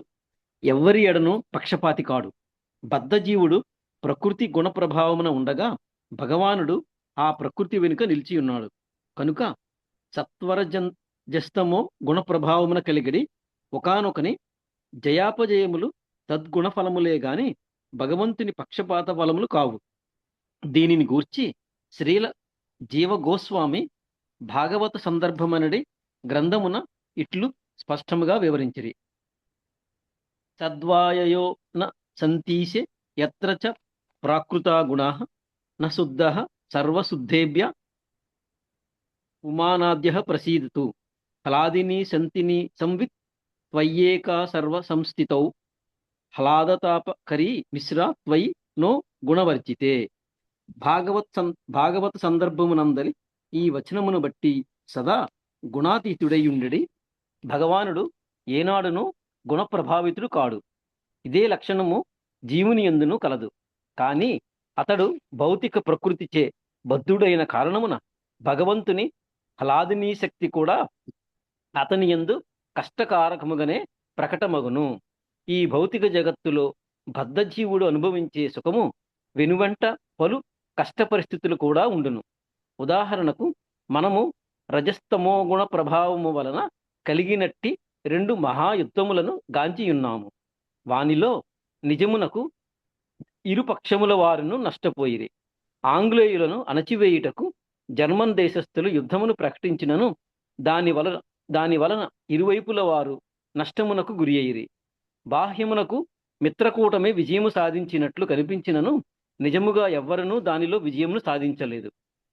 ఎవ్వరి ఎడను పక్షపాతి కాడు. బద్ధజీవుడు ప్రకృతి గుణ ప్రభావమున ఉండగా భగవానుడు ఆ ప్రకృతి వెనుక నిలిచి ఉన్నాడు. కనుక సత్వరజస్తమో గుణ ప్రభావమున కలిగిడి ఒకానొకని జయాపజయములు తద్గుణ ఫలములే గాని భగవంతుని పక్షపాత ఫలములు కావు. దీనిని గూర్చి శ్రీల జీవ గోస్వామి భాగవత సందర్భమనడి గ్రంథమున ఇట్లు స్పష్టముగా వివరించిరి. సద్వాయయో న సంతీశే యత్ర చ ప్రాకృతా గుణాః న శుద్ధః సర్వశుద్ధేభ్య ఉమానాద్యః ప్రసీదతు. హ్లాదిని సంతిని సంవిత్ త్వయ్యేకా సర్వ సంస్థితౌ హ్లాదతాపకరీ మిశ్రా త్వయి నో గుణవర్జితే. భాగవత సందర్భమునందలి ఈ వచనమును బట్టి సదా గుణాతీతుడైయుండెడి భగవానుడు ఏనాడును గుణప్రభావితుడు కాడు. ఇదే లక్షణము జీవుని యందును కలదు. కాని అతడు భౌతిక ప్రకృతిచే బద్ధుడైన కారణమున భగవంతుని హ్లాదినీ శక్తి కూడా అతని యందు కష్టకారకముగానే ప్రకటమగును. ఈ భౌతిక జగత్తులో బద్ధజీవుడు అనుభవించే సుఖము వెనువెంట పలు కష్ట పరిస్థితులు కూడా ఉండును. ఉదాహరణకు మనము రజస్తమో గుణ ప్రభావము వలన కలిగినట్టి 2 మహాయుద్ధములను గాంచియున్నాము. వానిలో నిజమునకు ఇరుపక్షముల వారును నష్టపోయిరి. ఆంగ్లేయులను అణచివేయుటకు జర్మన్ దేశస్థులు యుద్ధమును ప్రకటించినను దాని వలన ఇరువైపుల వారు నష్టమునకు గురి అయిరి. బాహ్యమునకు మిత్రకూటమే విజయము సాధించినట్లు కనిపించినను నిజముగా ఎవ్వరనూ దానిలో విజయమును సాధించలేదు.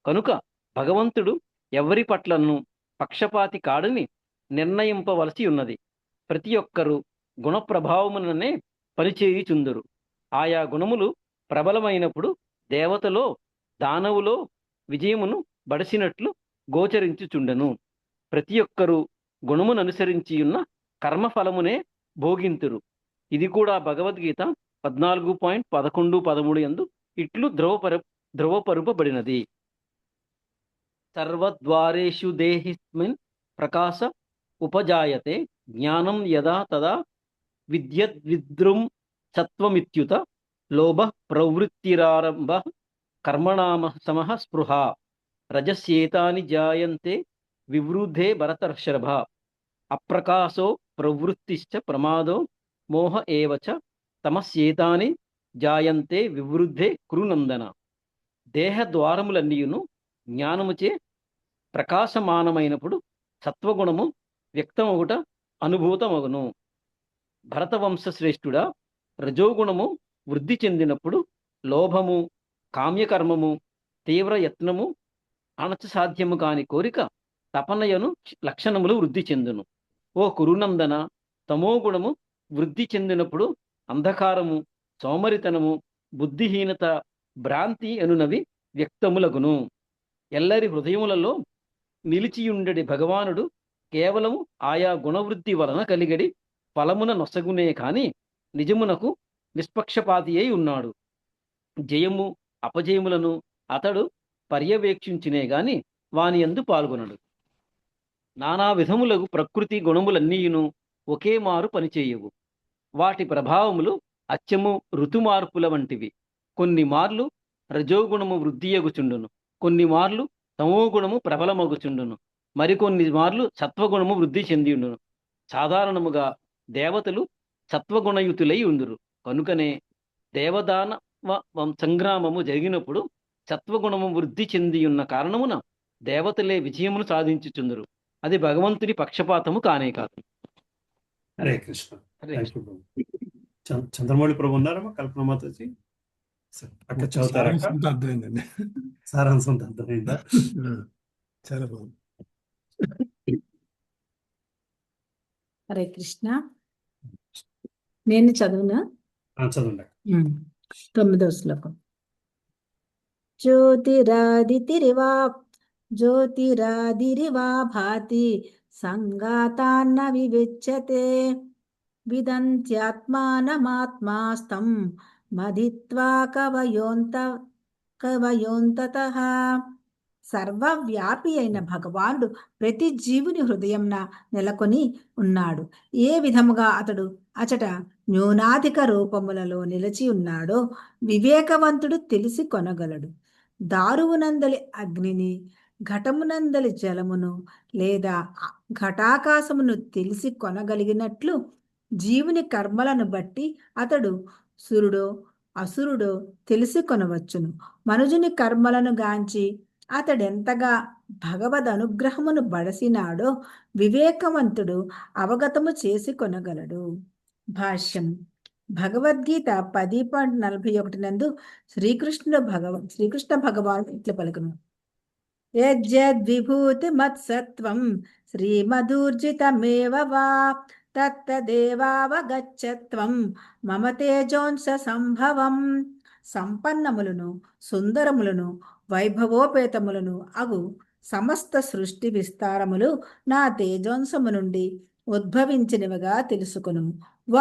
కనుక భగవంతుడు ఎవరి పట్లను పక్షపాతి కాడని నిర్ణయింపవలసి ఉన్నది. ప్రతి ఒక్కరూ గుణ ప్రభావముననే పనిచేయుచుందురు. ఆయా గుణములు ప్రబలమైనప్పుడు దేవతలో దానవులో విజయమును బడసినట్లు గోచరించుచుండెను. ప్రతి ఒక్కరూ గుణమును అనుసరించియున్న కర్మఫలమునే భోగింతురు. ఇది కూడా భగవద్గీత 14.11-13 యందు ఇట్లు ధ్రువపరుపబడినది. సర్వద్వారేషు దేహిస్మిన్ ప్రకాశ ఉపజాయతే జ్ఞానం యదా తదా విద్యద్విద్రుం సత్వమిత్యుత లోభ ప్రవృత్తిరారంభ కర్మణామ సమః స్పృహ రజస్యేతాని జాయంతే వివృద్ధే భరతర్షభ అప్రకాశో ప్రవృత్తిశ్చ ప్రమాదో మోహ ఏవచ తమస్యేతాని జాయంతే వివృద్ధే కురునందన. దేహద్వారములన్నీయును జ్ఞానముచే ప్రకాశమానమైనప్పుడు సత్వగుణము వ్యక్తమగుట అనుభూతమగును. భరతవంశశ్రేష్ఠుడా, రజోగుణము వృద్ధి చెందినప్పుడు లోభము, కామ్యకర్మము, తీవ్ర యత్నము, అణచసాధ్యము కాని కోరిక, తపనయను లక్షణములు వృద్ధి చెందును. ఓ కురునందన, తమోగుణము వృద్ధి చెందినప్పుడు అంధకారము, సోమరితనము, బుద్ధిహీనత, భ్రాంతి అనునవి వ్యక్తములగును. ఎల్లరి హృదయములలో నిలిచియుండెడి భగవానుడు కేవలము ఆయా గుణవృద్ధి వలన కలిగడి ఫలమున నొసగునే కాని నిజమునకు నిష్పక్షపాతి అయి ఉన్నాడు. జయము అపజయములను అతడు పర్యవేక్షించినే గాని వాని యందు పాల్గొనడు. నానా విధములకు ప్రకృతి గుణములన్నీయును ఒకే మారు పనిచేయవు. వాటి ప్రభావములు అచ్చము ఋతుమార్పుల వంటివి. కొన్ని మార్లు రజోగుణము వృద్ధియగుచుండును, కొన్ని మార్లు తమోగుణము ప్రబలమగుచుండును, మరికొన్ని మార్లు సత్వగుణము వృద్ధి చెందియుండును. సాధారణముగా దేవతలు సత్వగుణయుతులై ఉందురు. కనుకనే దేవదానవ సంగ్రామము జరిగినప్పుడు సత్వగుణము వృద్ధి చెందియున్న కారణమున దేవతలే విజయమును సాధించుచుందురు. అది భగవంతుని పక్షపాతము కానే కాదు. హరే కృష్ణ. చంద్రమౌళి ప్రభు ఉన్నారమ్మా? కల్పన మాతాజీ అక్క చదువుతారా? అర్థమైందండి. సారాంశం అర్థమైందా? చాలా బాగుంది. హరే కృష్ణ. నేను చదువునా? చదవండి. 9వ శ్లోకం. జ్యోతిరాదిరివా భాతి సంగాతాన్న వివిచ్యతే విదంత్యాత్మానమాత్మాస్తం మదిత్వా కవయోంతతః. సర్వవ్యాపి అయిన భగవానుడు ప్రతి జీవుని హృదయంన నెలకొని ఉన్నాడు. ఏ విధముగా అతడు అచట న్యూనాధిక రూపములలో నిలిచి ఉన్నాడో వివేకవంతుడు తెలిసి కొనగలడు. దారువునందలి అగ్నిని, ఘటమునందలి జలమును లేదా ఘటాకాశమును తెలిసి కొనగలిగినట్లు జీవుని కర్మలను బట్టి అతడు సురుడో అసురుడో తెలిసి కొనవచ్చును. మనుజుని కర్మలను గాంచి అతడెంతగా భగవద్ అనుగ్రహమును బడసినాడో వివేకవంతుడు అవగతము చేసి కొనగలడు. భాష్యం. భగవద్గీత 10.41 నందు శ్రీకృష్ణ భగవానుడు ఇట్లా పలుకును. యజ్జద్విభూతి మత్సత్వం శ్రీమధూర్జితమేవ వా తత్తదేవావగచ్చత్వం మమ తేజోంస సంభవం. సంపన్నములను, సుందరములను, వైభవోపేతములను అగు సమస్త సృష్టి విస్తారములు నా తేజోంసము నుండి ఉద్భవించినవిగా తెలుసుకును.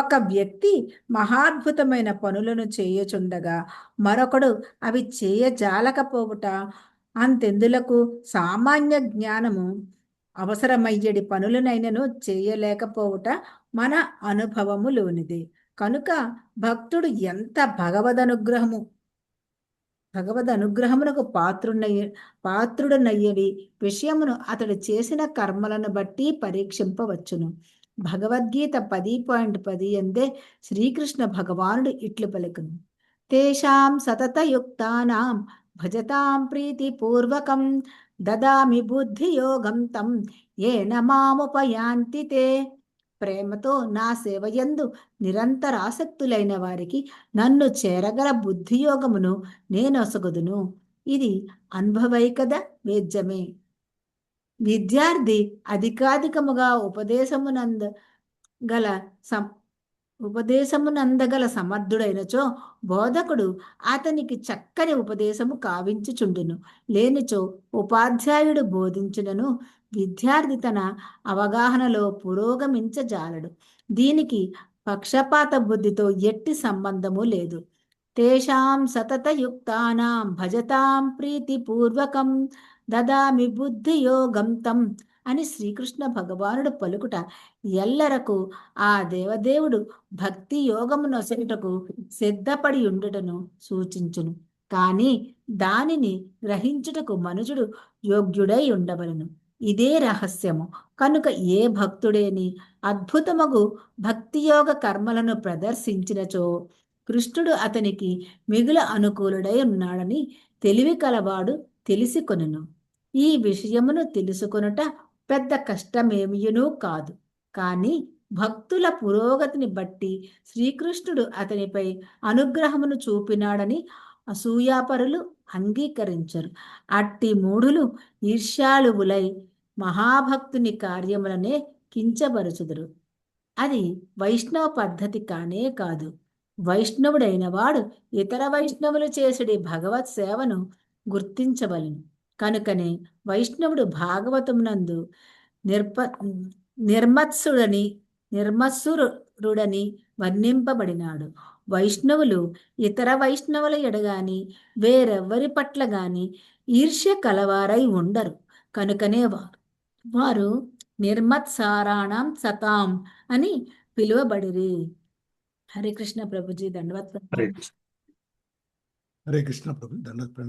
ఒక వ్యక్తి మహాద్భుతమైన పనులను చేయచుండగా మరొకడు అవి చేయజాలకపోవుట అంతెందులకు సామాన్య జ్ఞానము అవసరమయ్యడి పనులనైనను చేయలేకపోవుట మన అనుభవములోనిది. కనుక భక్తుడు ఎంత భగవదనుగ్రహము భగవద్ అనుగ్రహమునకు పాత్రుడనయ్యడి విషయమును అతడు చేసిన కర్మలను బట్టి పరీక్షింపవచ్చును. భగవద్గీత 10.10 అందే శ్రీకృష్ణ భగవానుడు ఇట్లు పలుకును: తేషాం సతతయుక్తానాం భజతాం ప్రీతిపూర్వకం దదామి బుద్ధియోగం తం ఏన మాముపయాంతి తే. ప్రేమతో నా సేవయందు నిరంతరాసక్తులైన వారికి నన్ను చేరగల బుద్ధియోగమును నేనొసగుదును. ఇది అనుభవైకద వేద్యమే. విద్యార్థి అధికాధికముగా ఉపదేశమునందగల సమర్థుడైనచో బోధకుడు అతనికి చక్కని ఉపదేశము కావించుచుండును. లేనిచో ఉపాధ్యాయుడు బోధించునను విద్యార్థి తన అవగాహనలో పురోగమించజాలడు. దీనికి పక్షపాత బుద్ధితో ఎట్టి సంబంధము లేదు. తేషాం సతతయుక్తానాం భజతాం ప్రీతిపూర్వకం దదామి బుద్ధియోగం తం అని శ్రీకృష్ణ భగవానుడు పలుకుట ఎల్లరకు ఆ దేవదేవుడు భక్తి యోగమునొసగుటకు సిద్ధపడి ఉండుటను సూచించును. కానీ దానిని గ్రహించుటకు మనుషుడు యోగ్యుడై ఉండవలను. ఇదే రహస్యము. కనుక ఏ భక్తుడేని అద్భుతమగు భక్తియోగ కర్మలను ప్రదర్శించినచో కృష్ణుడు అతనికి మిగుల అనుకూలుడై ఉన్నాడని తెలివి కలవాడు తెలిసి కొనును. ఈ విషయమును తెలుసుకొనుట పెద్ద కష్టమేమియునూ కాదు. కానీ భక్తుల పురోగతిని బట్టి శ్రీకృష్ణుడు అతనిపై అనుగ్రహమును చూపినాడని అసూయాపరులు అంగీకరించరు. అట్టి మూఢులు ఈర్ష్యాళువులై మహాభక్తుని కార్యములనే కించబరుచుదురు. అది వైష్ణవ పద్ధతి కానే కాదు. వైష్ణవుడైన వాడు ఇతర వైష్ణవులు చేసడి భగవత్ సేవను గుర్తించవలను. కనుకనే వైష్ణవుడు భాగవతమునందు నిర్మత్సురుడని వర్ణింపబడినాడు. వైష్ణవులు ఇతర వైష్ణవుల ఎడగాని వేరెవ్వరి పట్ల గాని ఈర్ష్య కలవారై ఉండరు. కనుకనే వారు నిర్మత్సారాణం సతాం అని పిలువబడిరి. హరే కృష్ణ ప్రభుజీ, దండవత్. హరే కృష్ణ ప్రభు, దండవత్.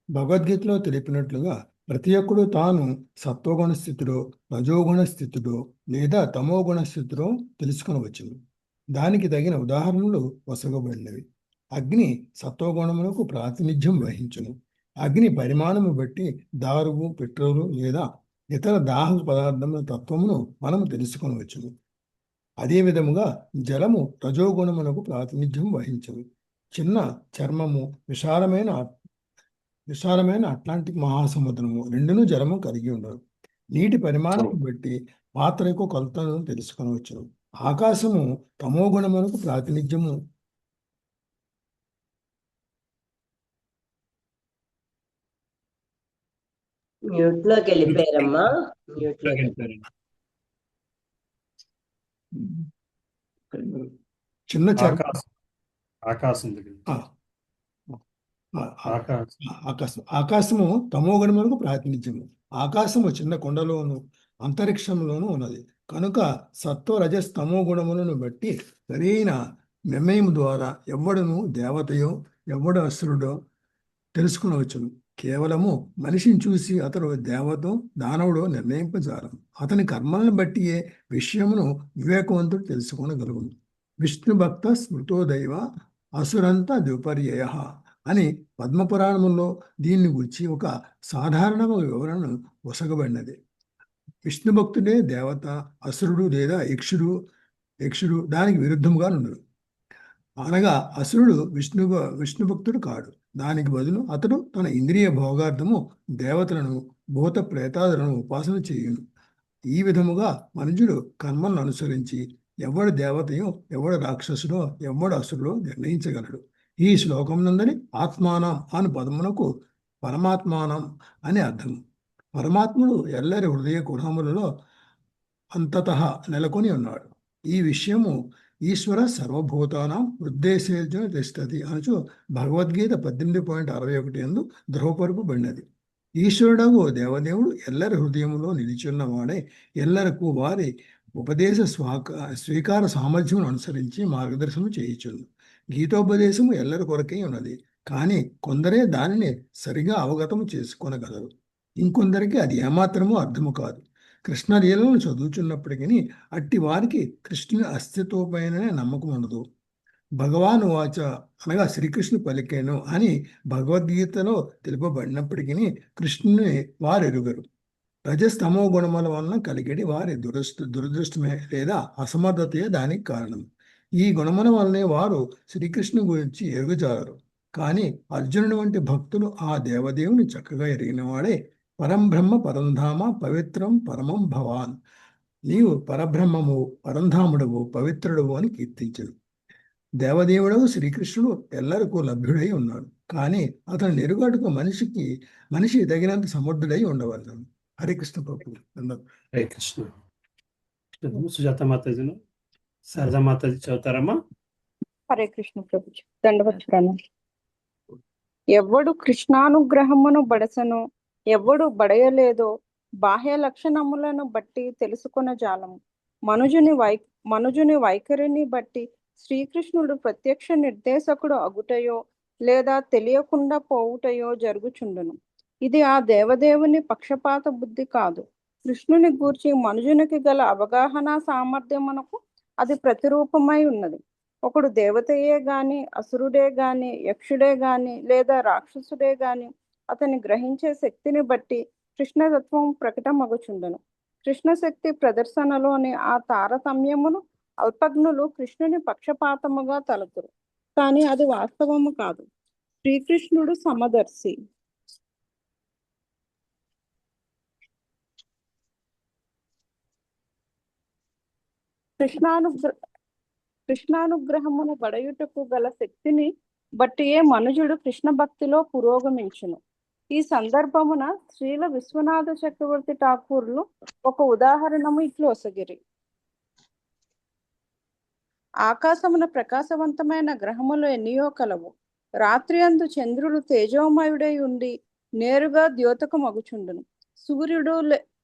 భగవద్గీతలో తెలిపినట్లుగా ప్రతి ఒక్కడు తాను సత్వగుణ స్థితిలో, రజోగుణ స్థితిలో లేదా తమోగుణ స్థితిలో తెలుసుకొనవచ్చును. దానికి తగిన ఉదాహరణలు వసగబడినవి. అగ్ని సత్వగుణములకు ప్రాతినిధ్యం వహించును. అగ్ని పరిమాణము బట్టి దారువు, పెట్రోలు లేదా ఇతర దాహ పదార్థముల తత్వమును మనము తెలుసుకొనవచ్చును. అదే విధముగా జలము రజోగుణమునకు ప్రాతినిధ్యం వహించును. చిన్న చర్మము, విశాలమైన అట్లాంటిక్ మహాసముద్రము రెండును జలము కలిగి ఉండరు. నీటి పరిమాణం బట్టి పాత్ర యొక్క కొలతను తెలుసుకొనవచ్చును. ఆకాశము తమోగుణమునకు ప్రాతినిధ్యము మ్యూట్ లోకి వెళ్ళిపోయారమ్మా. మ్యూట్ లోకి చిన్న ఆకాశము తమోగుణములకు ప్రాతినిధ్యము. ఆకాశము చిన్న కొండలోను అంతరిక్షంలోనూ ఉన్నది. కనుక సత్వ రజస్ తమో గుణములను బట్టి సరైన నిర్ణయం ద్వారా ఎవడును దేవతయో ఎవడు అసురుడో తెలుసుకునవచ్చును. కేవలము మనిషిని చూసి అతడు దేవతో దానవుడో నిర్ణయింపజాలం. అతని కర్మలను బట్టియే విషయమును వివేకవంతుడు తెలుసుకొనగలుగును. విష్ణు భక్త స్మృతో దైవ అసురంత ద్విపర్యయ అని పద్మపురాణములో దీన్ని గురించి ఒక సాధారణ వివరణను వసగబడినది. విష్ణు భక్తుడే దేవత, అసురుడు లేదా యక్షుడు దానికి విరుద్ధముగా ఉండడు. అనగా అసురుడు విష్ణు భక్తుడు కాడు. దానికి బదులు అతడు తన ఇంద్రియ భోగార్థము దేవతలను, భూత ప్రేతాదులను ఉపాసన చేయును. ఈ విధముగా మనుషుడు కర్మలను అనుసరించి ఎవడు దేవతయో ఎవడు రాక్షసుడో ఎవడు అసురుడో నిర్ణయించగలడు. ఈ శ్లోకం నందని ఆత్మానం అను పదమునకు పరమాత్మానం అని అర్థం. పరమాత్ముడు ఎల్లరి హృదయ కుహములలో అంతతః నెలకొని ఉన్నాడు. ఈ విషయము ఈశ్వర సర్వభూతానం ఉద్దేశేర్జున తెస్తుంది అనుచు భగవద్గీత 18.61 యందు ధృవపరుపబడినది. ఈశ్వరుడగు దేవదేవుడు ఎల్లరి హృదయములో నిలిచున్నవాడే ఎల్లరకు వారి ఉపదేశ స్వీకార సామర్థ్యం అనుసరించి మార్గదర్శనం చేయుచుండు. గీతోపదేశము ఎల్లరి కొరకై ఉన్నది, కానీ కొందరే దానిని సరిగా అవగతము చేసుకొనగలరు. ఇంకొందరికి అది ఏమాత్రమూ అర్థము కాదు. కృష్ణ లీలను చదువుచున్నప్పటికీ అట్టి వారికి కృష్ణుని అస్తిత్వపైననే నమ్మకం ఉండదు. భగవాను వాచ అనగా శ్రీకృష్ణుడు పలికేను అని భగవద్గీతలో తెలుపబడినప్పటికీ కృష్ణుని వారు ఎరుగరు. రజస్తమో గుణముల వలన కలిగేది వారి దురదృష్టమే లేదా అసమర్థతే దానికి కారణం. ఈ గుణముల వల్లనే వారు శ్రీకృష్ణుని గురించి ఎరుగుజాలరు. కానీ అర్జునుడి వంటి భక్తులు ఆ దేవదేవుని చక్కగా ఎరిగిన వాడే పరంబ్రహ్మ పరంధామ పవిత్రం పరమం భవాన్, నీవు పరబ్రహ్మము పరంధాముడవు పవిత్రుడవు అని కీర్తించడు. దేవదేవుడవు శ్రీకృష్ణుడు ఎల్లరికూ లభ్యుడై ఉన్నాడు, కానీ అతను ఎరుగడుకు మనిషి తగినంత సమర్థుడై ఉండవలను. హరే కృష్ణ ప్రభు. హరే కృష్ణ. సుజాత మాతాజీను శారదా మాతాజీ చదువుతారమ్మా. హరే కృష్ణ ప్రభుజీ. దండవత్ ప్రణామం. ఎవ్వడు కృష్ణానుగ్రహమును బడసను, ఎవ్వడు బడయలేదో బాహ్య లక్షణములను బట్టి తెలుసుకొన జాలము. మనుజుని వైఖరిని బట్టి శ్రీకృష్ణుడు ప్రత్యక్ష నిర్దేశకుడు అగుటయో లేదా తెలియకుండా పోవుటయో జరుగుచుండును. ఇది ఆ దేవదేవుని పక్షపాత బుద్ధి కాదు. కృష్ణుని గూర్చి మనుజునికి గల అవగాహన సామర్థ్యమునకు అది ప్రతిరూపమై ఉన్నది. ఒకడు దేవతయే గాని అసురుడే గాని యక్షుడే గాని లేదా రాక్షసుడే గాని అతని గ్రహించే శక్తిని బట్టి కృష్ణతత్వం ప్రకటమగుచుండును. కృష్ణశక్తి ప్రదర్శనలోని ఆ తారతమ్యమును అల్పజ్ఞులు కృష్ణుని పక్షపాతముగా తలతురు, కానీ అది వాస్తవము కాదు. శ్రీకృష్ణుడు సమదర్శి. కృష్ణానుగ్రహమును బడయుటకు గల శక్తిని బట్టియే మనుజుడు కృష్ణ భక్తిలో పురోగమించును. ఈ సందర్భమున శ్రీల విశ్వనాథ చక్రవర్తి ఠాకూర్లు ఒక ఉదాహరణము ఇట్లు ఒసగిరి. ఆకాశమున ప్రకాశవంతమైన గ్రహములు ఎన్నియో కలవు. రాత్రి అందు చంద్రుడు తేజోమయుడై ఉండి నేరుగా ద్యోతకమగుచుండును. సూర్యుడు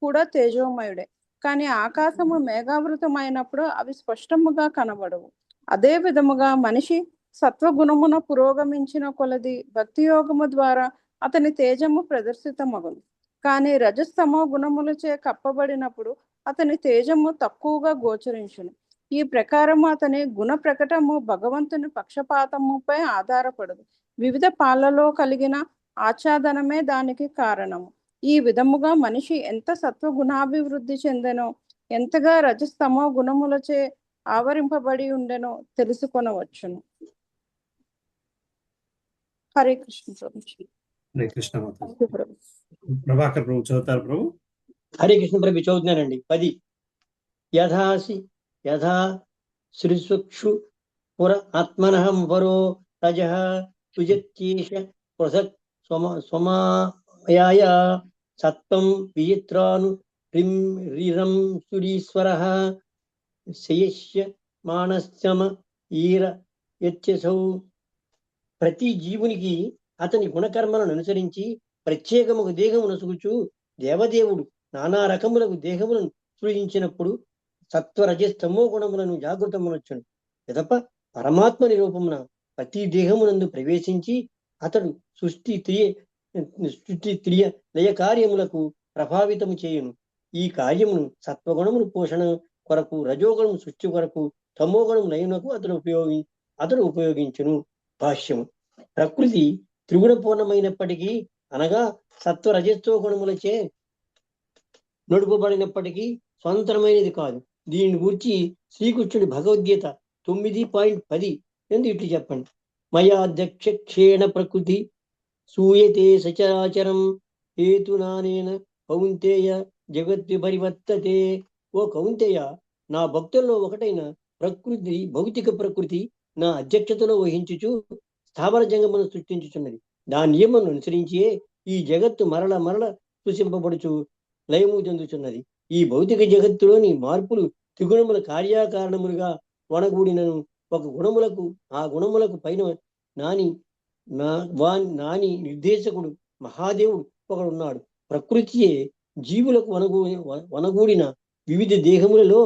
కూడా తేజోమయుడే, కానీ ఆకాశము మేఘావృతమైనప్పుడు అవి స్పష్టముగా కనబడవు. అదే విధముగా మనిషి సత్వగుణమున పురోగమించిన కొలది భక్తి యోగము ద్వారా అతని తేజము ప్రదర్శితమగును. కానీ రజస్తమో గుణములచే కప్పబడినప్పుడు అతని తేజము తక్కువగా గోచరించును. ఈ ప్రకారము అతని గుణ ప్రకటము భగవంతుని పక్షపాతముపై ఆధారపడదు. వివిధ పాలలో కలిగిన ఆచ్ఛాదనమే దానికి కారణము. ఈ విధముగా మనిషి ఎంత సత్వగుణాభివృద్ధి చెందెనో, ఎంతగా రజస్తమో గుణములచే ఆవరింపబడి ఉండెనో తెలుసుకొనవచ్చును. హరే కృష్ణ ప్రభు. హరే కృష్ణ మాతాజీ. ప్రభాకర్ ప్రభు చదువుతారు ప్రభు. హరే కృష్ణ ప్రభు చదువుతున్నానండి. 10 యథా శ్రీసుక్షు పుర ఆత్మనహం పరో రజః సుజత్యేష పృథక్ స్వమాయాయ సత్వం విచిత్రాను రిరం సురీశ్వరః శయస్య మానస్యమ ఈర యత్యసౌ. ప్రతి జీవునికి అతని గుణకర్మలను అనుసరించి ప్రత్యేకముకు దేహము నసుగుచు దేవదేవుడు నానా రకములకు దేహములను సృజించినప్పుడు సత్వరజస్తమో గుణములను జాగృతమునొచ్చును. ఎదప పరమాత్మ నిరూపమున ప్రతి దేహమునందు ప్రవేశించి అతడు సృష్టి త్రియ లయ కార్యములకు ప్రభావితము చేయును. ఈ కార్యమును సత్వగుణమును పోషణ కొరకు, రజోగుణము సృష్టి కొరకు, తమోగుణము లయమునకు అతడు ఉపయోగించును. భాష్యము. ప్రకృతి త్రిగుణపూర్ణమైనప్పటికీ అనగా సత్వ రజస్తో గుణములచే నడుపబడినప్పటికీ స్వంతమైనది కాదు. దీని గురించి శ్రీకృష్ణుడి భగవద్గీత 9.10 ఎందు ఇట్లు చెప్పండి. మయాధ్యక్షేణ ప్రకృతి సూయతే సచరాచరం హేతునానేన కౌంతేయ జగత్తు పరివర్తతే. ఓ కౌంతేయ, నా భక్తుల్లో ఒకటైన ప్రకృతి, భౌతిక ప్రకృతి నా అధ్యక్షతలో వహించుచు స్థావర జంగమును సృష్టించుచున్నది. దాని నియమను అనుసరించే ఈ జగత్తు మరల సృష్టింపబడుచు లయము చెందుచున్నది. ఈ భౌతిక జగత్తులోని మార్పులు త్రిగుణముల కార్యకారణములుగా వనగూడినను ఒక గుణములకు ఆ గుణములకు పైన నాని నిర్దేశకుడు మహాదేవుడు ఒకడున్నాడు. ప్రకృతియే జీవులకు వనగూడిన వివిధ దేహములలో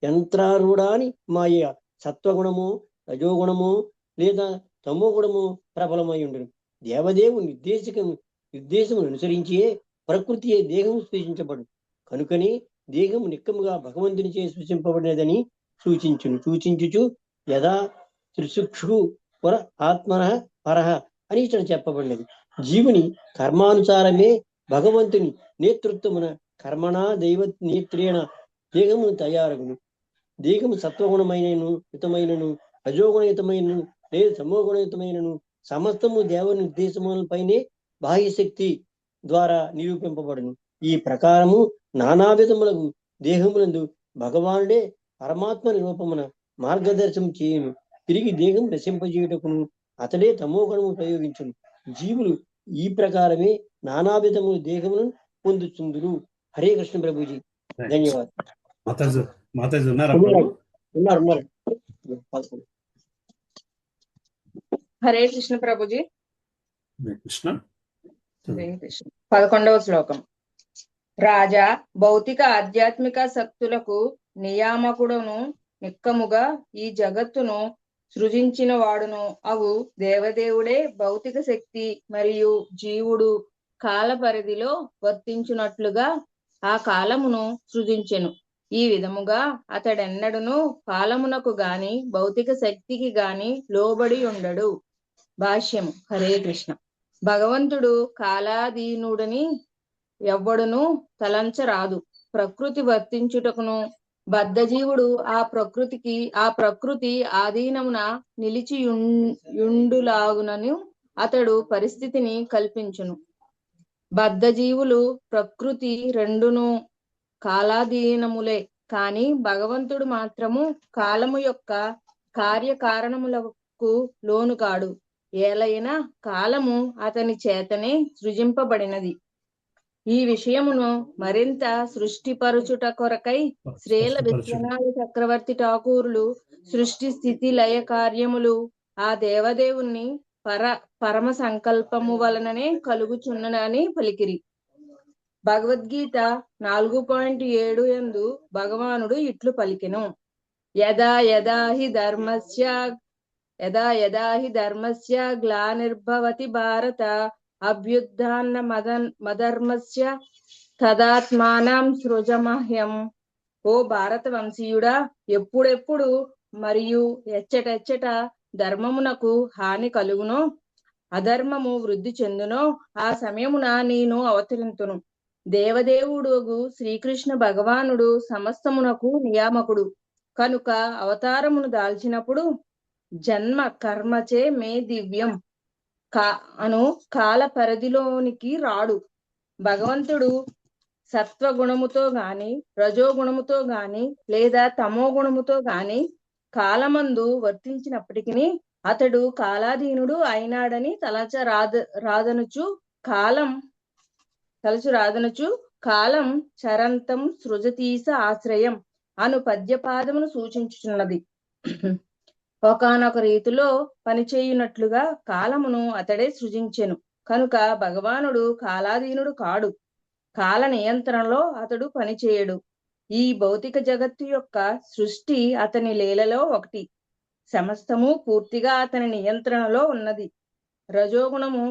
యంత్రారూఢాని మాయ సత్వగుణము, రజోగుణము లేదా తమో గుణము ప్రబలమై ఉండును. దేవదేవు నిర్దేశమును అనుసరించే ప్రకృతియే దేహము సృజించబడు. కనుకనే దేహము నిక్కముగా భగవంతునిచే సృజింపబడినదని సూచించుచు యథా త్రిశిక్షు పర ఆత్మన పరహ అని ఇక్కడ చెప్పబడినది. జీవుని కర్మానుసారమే భగవంతుని నేతృత్వమున కర్మణా దైవ నేత్రేణ దేహమును తయారగును. దేహము సత్వగుణమైనను యుతమైనను రజోగుణయుతమైనను లేదా తమోగుణయుతమైనను సమస్తము దేవ నిర్దేశములపైనే బాహ్యశక్తి ద్వారా నిరూపింపబడును. ఈ ప్రకారము నానావిధములకు దేహములందు భగవానుడే పరమాత్మ రూపమున మార్గదర్శనం చేయును. తిరిగి దేహం నశింపజేయుటకును అతడే తమోగుణము ప్రయోగించును. జీవులు ఈ ప్రకారమే నానావిధములు దేహములను పొందుచుందురు. హరే కృష్ణ ప్రభుజీ. ధన్యవాదాలు. మాతాజీ ఉన్నారా? ఉన్నారు. హరే కృష్ణ ప్రభుజీ. కృష్ణ 11వ శ్లోకం. రాజా, భౌతిక ఆధ్యాత్మిక శక్తులకు నియామకుడును నిక్కముగా ఈ జగత్తును సృజించిన వాడును అవు దేవదేవుడే భౌతిక శక్తి మరియు జీవుడు కాల పరిధిలో వర్తించున్నట్లుగా ఆ కాలమును సృజించెను. ఈ విధముగా అతడెన్నడును కాలమునకు గాని భౌతిక శక్తికి గాని లోబడి ఉండడు. భాష్యము. హరే కృష్ణ. భగవంతుడు కాలాధీనుడని ఎవ్వడును తలంచరాదు. ప్రకృతి వర్తించుటకును బద్ధజీవుడు ఆ ప్రకృతి ఆధీనమున నిలిచియుండులాగునను అతడు పరిస్థితిని కల్పించును. బద్ధజీవులు ప్రకృతి రెండును కాలాధీనములే. కాని భగవంతుడు మాత్రము కాలము యొక్క కార్యకారణములకు లోను కాడు. ఏలైనా కాలము అతని చేతనే సృజింపబడినది. ఈ విషయమును మరింత సృష్టిపరచుట కొరకై శ్రీల విశ్వనాథ చక్రవర్తి ఠాకూరులు సృష్టి స్థితి లయ కార్యములు ఆ దేవదేవుని పరమ సంకల్పము వలననే కలుగుచున్నని పలికిరి. భగవద్గీత 4.7 యందు భగవానుడు ఇట్లు పలికెను. యదా యదా హి ధర్మస్య గ్లానిర్భవతి భారత అభ్యుత్థాన మధర్మస్య తదాత్మానం సృజమహ్యం. ఓ భారత వంశీయుడా, ఎప్పుడెప్పుడు మరియు ఎచ్చటెచ్చట ధర్మమునకు హాని కలుగునో అధర్మము వృద్ధి చెందునో ఆ సమయమున నేను అవతరింతును. దేవదేవుడు శ్రీకృష్ణ భగవానుడు సమస్తమునకు నియామకుడు కనుక అవతారమును దాల్చినప్పుడు జన్మ కర్మచే మే దివ్యం అను కాల పరిధిలోనికి రాడు. భగవంతుడు సత్వగుణముతో గాని రజోగుణముతో గాని లేదా తమో గుణముతో గాని కాలమందు వర్తించినప్పటికీ అతడు కాలాధీనుడు అయినాడని తలచు రాదనుచు కాలం చరంతం సృజతీస ఆశ్రయం అను పద్యపాదమును సూచించుచున్నది. ఒకానొక రీతిలో పనిచేయునట్లుగా కాలమును అతడే సృజించెను కనుక భగవానుడు కాలాధీనుడు కాడు. కాల నియంత్రణలో అతడు పనిచేయడు. ఈ భౌతిక జగత్తు యొక్క సృష్టి అతని లీలలో ఒకటి. సమస్తము పూర్తిగా అతని నియంత్రణలో ఉన్నది. రజోగుణము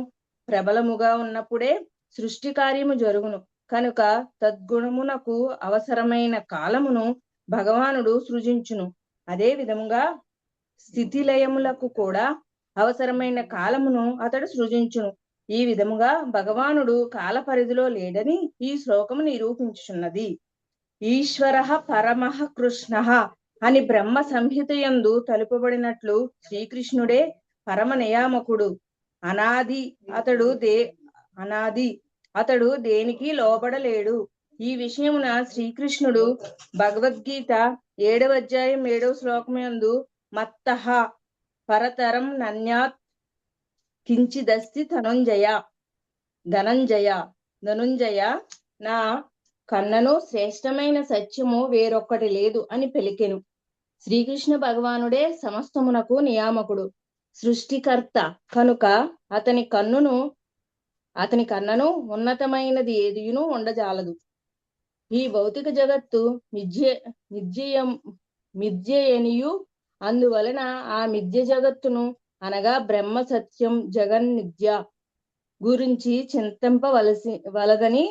ప్రబలముగా ఉన్నప్పుడే సృష్టి కార్యము జరుగును కనుక తద్గుణమునకు అవసరమైన కాలమును భగవానుడు సృజించును. అదే విధముగా స్థితిలయములకు కూడా అవసరమైన కాలమును అతడు సృజించును. ఈ విధముగా భగవానుడు కాల పరిధిలో లేడని ఈ శ్లోకము నిరూపించుచున్నది. ఈశ్వరః పరమః కృష్ణః అని బ్రహ్మ సంహిత యందు తెలుపబడినట్లు శ్రీకృష్ణుడే పరమ నియామకుడు. అతడు దేనికి లోబడలేడు. ఈ విషయమున శ్రీకృష్ణుడు భగవద్గీత 7వ అధ్యాయం 7వ శ్లోకం యందు మత్తః పరతరం నన్యాత్ కించిదస్తి ధనంజయ నా కన్నను శ్రేష్టమైన సత్యము వేరొక్కటి లేదు అని పలికెను. శ్రీకృష్ణ భగవానుడే సమస్తమునకు నియామకుడు, సృష్టికర్త కనుక అతని కన్నను ఉన్నతమైనది ఏదియును ఉండజాలదు. ఈ భౌతిక జగత్తు మిథ్యయనియు అందువలన ఆ మిథ్య జగత్తును అనగా బ్రహ్మ సత్యం జగన్నిత్య గురించి వలదని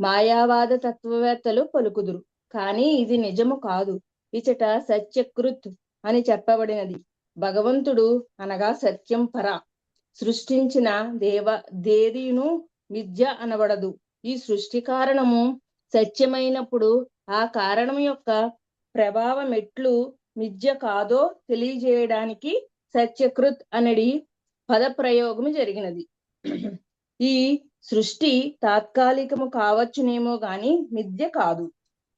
మాయావాద తత్వవేత్తలు పలుకుదురు. కానీ ఇది నిజము కాదు. ఇచట సత్యకృత్ అని చెప్పబడినది. భగవంతుడు అనగా సత్యం పర. సృష్టించిన దేదీను మిథ్య అనబడదు. ఈ సృష్టి కారణము సత్యమైనప్పుడు ఆ కారణం యొక్క ప్రభావం ఎట్లు మిథ్య కాదో తెలియజేయడానికి సత్యకృత్ అనడి పదప్రయోగము జరిగినది. ఈ సృష్టి తాత్కాలికము కావచ్చునేమో గాని మిథ్య కాదు.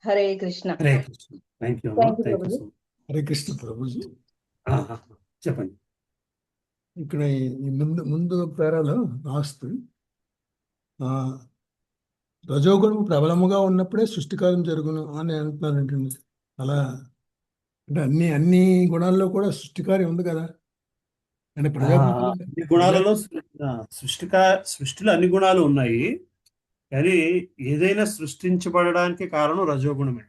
Hare Krishna. Hare Krishna. Thank you thank you thank you ప్రభుజీ. So much. హరే కృష్ణ ప్రభుజీ. చెప్పండి. ఇక్కడ ఈ ముందు పేరాలో రాస్తూ రజోగుణం ప్రబలముగా ఉన్నప్పుడే సృష్టికార్యం జరుగును అని అంటున్నారు ఏంటండి. అలా అంటే అన్ని గుణాల్లో కూడా సృష్టికార్యం ఉంది కదా. అంటే అన్ని గుణాలలో సృష్టిలో అన్ని గుణాలు ఉన్నాయి. కానీ ఏదైనా సృష్టించబడడానికి కారణం రజోగుణమే.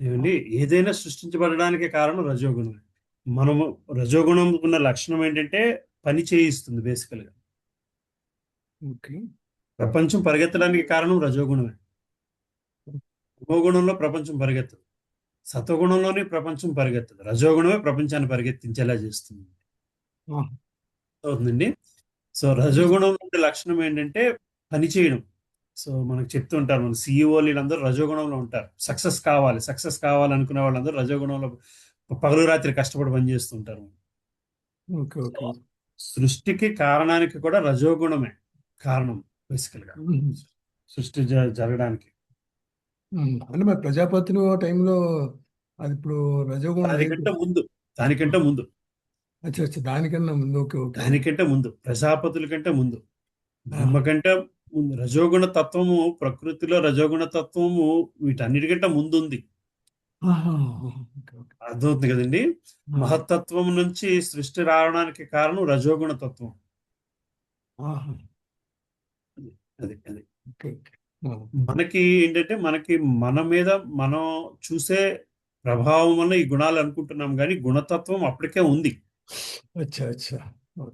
ఏమండి, ఏదైనా సృష్టించబడడానికి కారణం రజోగుణమే. మనము రజోగుణం ఉన్న లక్షణం ఏంటంటే పని చేయిస్తుంది బేసికల్గా. ప్రపంచం పరిగెత్తడానికి కారణం రజోగుణమే. తమోగుణంలో ప్రపంచం పరిగెత్తదు, సత్వగుణంలోనే ప్రపంచం పరిగెత్తదు. రజోగుణమే ప్రపంచాన్ని పరిగెత్తించేలా చేస్తుంది అవుతుందండి. సో రజోగుణం లక్షణం ఏంటంటే పని చేయడం. సో మనకు చెప్తుంటారు, మన సిఇఓలు వీళ్ళందరూ రజోగుణంలో ఉంటారు. సక్సెస్ కావాలనుకునే వాళ్ళందరూ రజోగుణంలో పగలు రాత్రి కష్టపడి పనిచేస్తుంటారు. సృష్టికి కారణానికి కూడా రజోగుణమే కారణం బేసికల్ గా సృష్టి జరగడానికి. అంటే మరి ప్రజాపతిని టైంలో అది ఇప్పుడు రజోగుణం దానికంటే ముందు దానికన్నా ముందు. దానికంటే ముందు, ప్రజాపతుల కంటే ముందు, బ్రహ్మ కంటే ముందు రజోగుణ తత్వము, ప్రకృతిలో రజోగుణ తత్వము వీటన్నిటికంటే ముందు ఉంది. అర్థమవుతుంది కదండి. మహత్తత్వం నుంచి సృష్టి రావడానికి కారణం రజోగుణ తత్వం. అది మనకి ఏంటంటే మన మీద మనం చూసే ప్రభావం వల్ల ఈ గుణాలు అనుకుంటున్నాం, కానీ గుణతత్వం అప్పటికే ఉంది.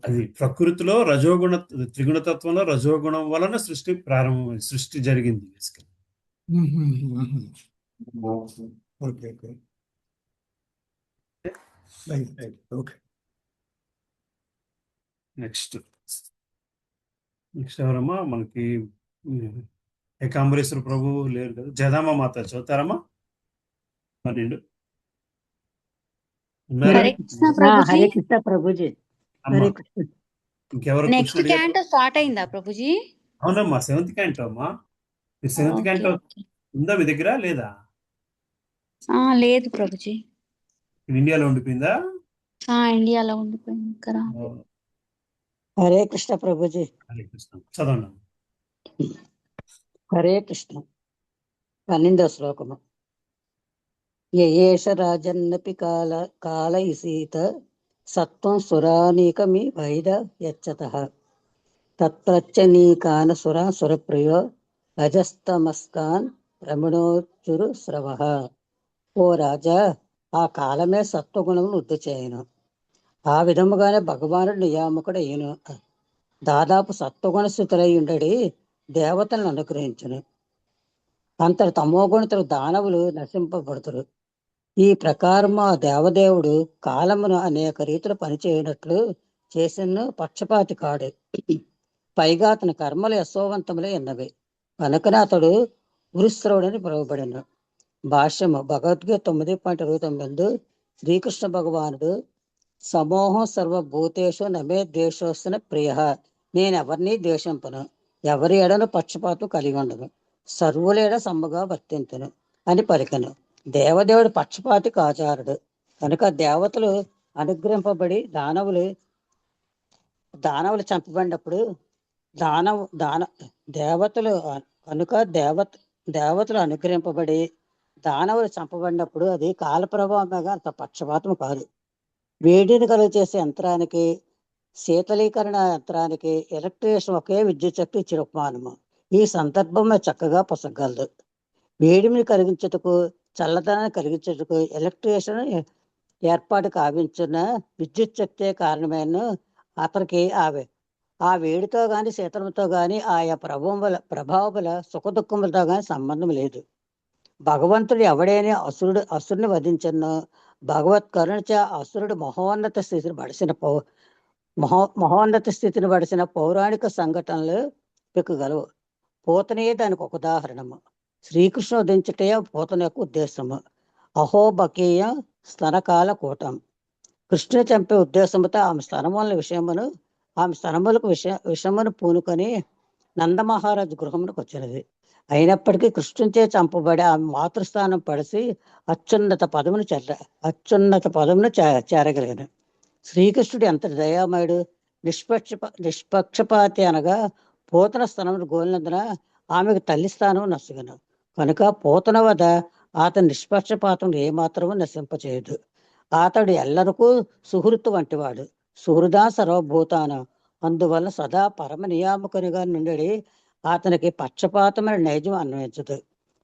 అది ప్రకృతిలో త్రిగుణతత్వంలో రజోగుణం వలన సృష్టి జరిగింది. నెక్స్ట్ ఎవరమ్మా మనకి ఏకాంబరేశ్వర ప్రభు లేరు కదా. జదామ మాత చదువుతారమ్మా. 12 హరే కృష్ణ ప్రభుజీ. హరే కృష్ణ. ఇంకెవరు నెక్స్ట్ క్యాంటో స్టార్ట్ అయిందా ప్రభుజీ? అవునమ్మా, 7th క్యాంటో అమ్మా. 7th క్యాంటో ఉందా మీ దగ్గర? లేదా? లేదు ప్రభుజీ. ఇండియాలో ఉండిపోయిందా? ఇండియాలో ఉండిపోయింది కదా. హరే కృష్ణ ప్రభుజీ. హరే కృష్ణ. చదవండి. హరే కృష్ణ. 12వ శ్లోకము. యయేష రాజన్నపి కాలయిసీత సత్వం సురానీకమి వైద యచ్చతః తత్ప్రత్యనీకాన సురప్రియో రజస్తమస్కాన్ ప్రమిణోచురు స్రవః. ఓ రాజా, ఆ కాలమే సత్వగుణమును వృద్ధి చేయను. ఆ విధముగానే భగవానుడు నియామకుడు అయ్యను. దాదాపు సత్వగుణ స్థితులై ఉండడి దేవతలను అనుగ్రహించును. అంతటి తమోగుణితులు దానవులు నశింపబడుతురు. ఈ ప్రకారము ఆ దేవదేవుడు కాలమును అనేక రీతులు పనిచేయనట్లు చేసిన పక్షపాతి కాడు. పైగా అతని కర్మలు యశోవంతములే ఎన్నవి కనుకనే అతడు ఉరుశ్రవుడని పిలువబడిన. భాష్యము. భగవద్గీత 9.29 శ్రీకృష్ణ భగవానుడు సమోహం సర్వభూతేషు నమే ద్వేషోస్తున ప్రియ. నేను ఎవరిని ద్వేషింపను, ఎవరి ఎడను పక్షపాతం కలిగి ఉండను, సర్వులేడ సమ్మగా వర్తింతును అని పలికను. దేవదేవుడు పక్షపాతి కాచారుడు కనుక దేవతలు అనుగ్రహింపబడి దానవులు చంపబడినప్పుడు దేవతలు అనుగ్రహింపబడి దానవులు చంపబడినప్పుడు అది కాలప్రభావంగా అంత పక్షపాతం కాదు. వేడిని కలుగు చేసే యంత్రానికి, శీతలీకరణ యంత్రానికి ఎలక్ట్రీషియన్ ఒకే విద్యుత్ శక్తి ఇచ్చిన ఉపమానము ఈ సందర్భంలో చక్కగా పొసగలదు. వేడిని కలిగించుటకు, చల్లదనాన్ని కలిగించుటకు ఎలక్ట్రీషియన్ ఏర్పాటు కావించిన విద్యుత్ శక్తే కారణమైన అతనికి ఆ వేడితో గాని శీతలంతో గాని ఆయా ప్రభావముల సుఖదుఖములతో గాని సంబంధం లేదు. భగవంతుడు ఎవడైనా అసురుని వధించను భగవత్ కరుణచే అసురుడు మహోన్నత స్థితిని బడిసిన పౌరాణిక సంఘటనలు పెక్కగలవు. పూతనే దానికి ఒక ఉదాహరణము. శ్రీకృష్ణుడు వధించుటే పూతన యొక్క ఉద్దేశము. అహోబకీయ స్తనకాల కూటం. కృష్ణుని చంపే ఉద్దేశముతో ఆమె స్తనములకు విషమును పూనుకొని నందమహారాజు గృహమునకు వచ్చినది. అయినప్పటికీ కృష్ణునిచే చంపబడి ఆమె మాతృస్థానం పడిసి అత్యున్నత పదమును చేరగలిగిన శ్రీకృష్ణుడు ఎంత దయామయుడు, నిష్పక్షపాతి అనగా పూతన స్థనమును గోలినందున ఆమెకు తల్లి స్థానం నసుగను. కనుక పూతన వద అతని నిష్పక్షపాతం ఏమాత్రము నశింపచేయదు. అతడు ఎల్లరికూ సుహృత్తు వంటివాడు. సుహృదా సర్వభూతాన. అందువల్ల సదా పరమ నియామకునిగా నుండి అతనికి పక్షపాతమైన నైజం అన్వయించదు.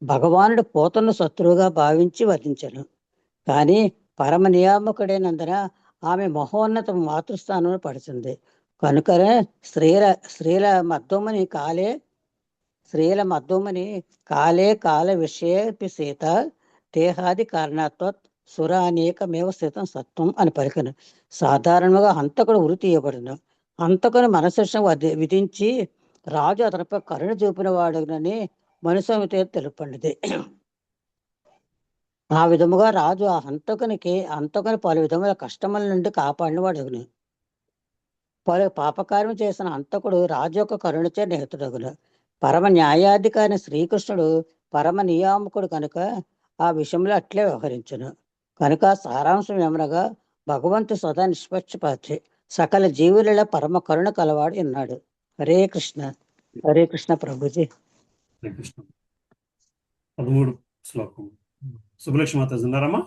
భగవానుడు పూతను శత్రువుగా భావించి వధించను. కానీ పరమ నియామకుడైనందున ఆమె మహోన్నత మాతృస్థానంలో పడిచింది. కనుకనే స్త్రీల మద్దోమని కాల విషయపి సీత దేహాది కారణాత్వ సుర అనేకమేవ స్థితం సత్వం అని పలికను. సాధారణంగా హంతకుడు ఉరి తీయబడును. హంతకుని మనశిక్షణ విధించి రాజు అతనిపై కరుణ చూపిన వాడునని మనుసమితే తెలుపండిది. ఆ విధముగా రాజు ఆ హంతకుని పలు విధముల కష్టముల నుండి కాపాడిన వాడుగును. పలు పాపకార్యం చేసిన హంతకుడు రాజు యొక్క కరుణచే నిహితుడగును. పరమ న్యాయాధికారి శ్రీకృష్ణుడు పరమ నియామకుడు కనుక ఆ విషయంలో అట్లే వ్యవహరించును. కనుక సారాంశం ఏమనగా భగవంతు సదా నిష్పక్షపాతి, సకల జీవులలో పరమ కరుణ కలవాడు ఉన్నాడు. హరే కృష్ణ. హరే కృష్ణ ప్రభుజీ. హరే కృష్ణ. 13 శ్లోకం. సుబ్బలక్ష్మి మాత ఉన్నారమ్మా?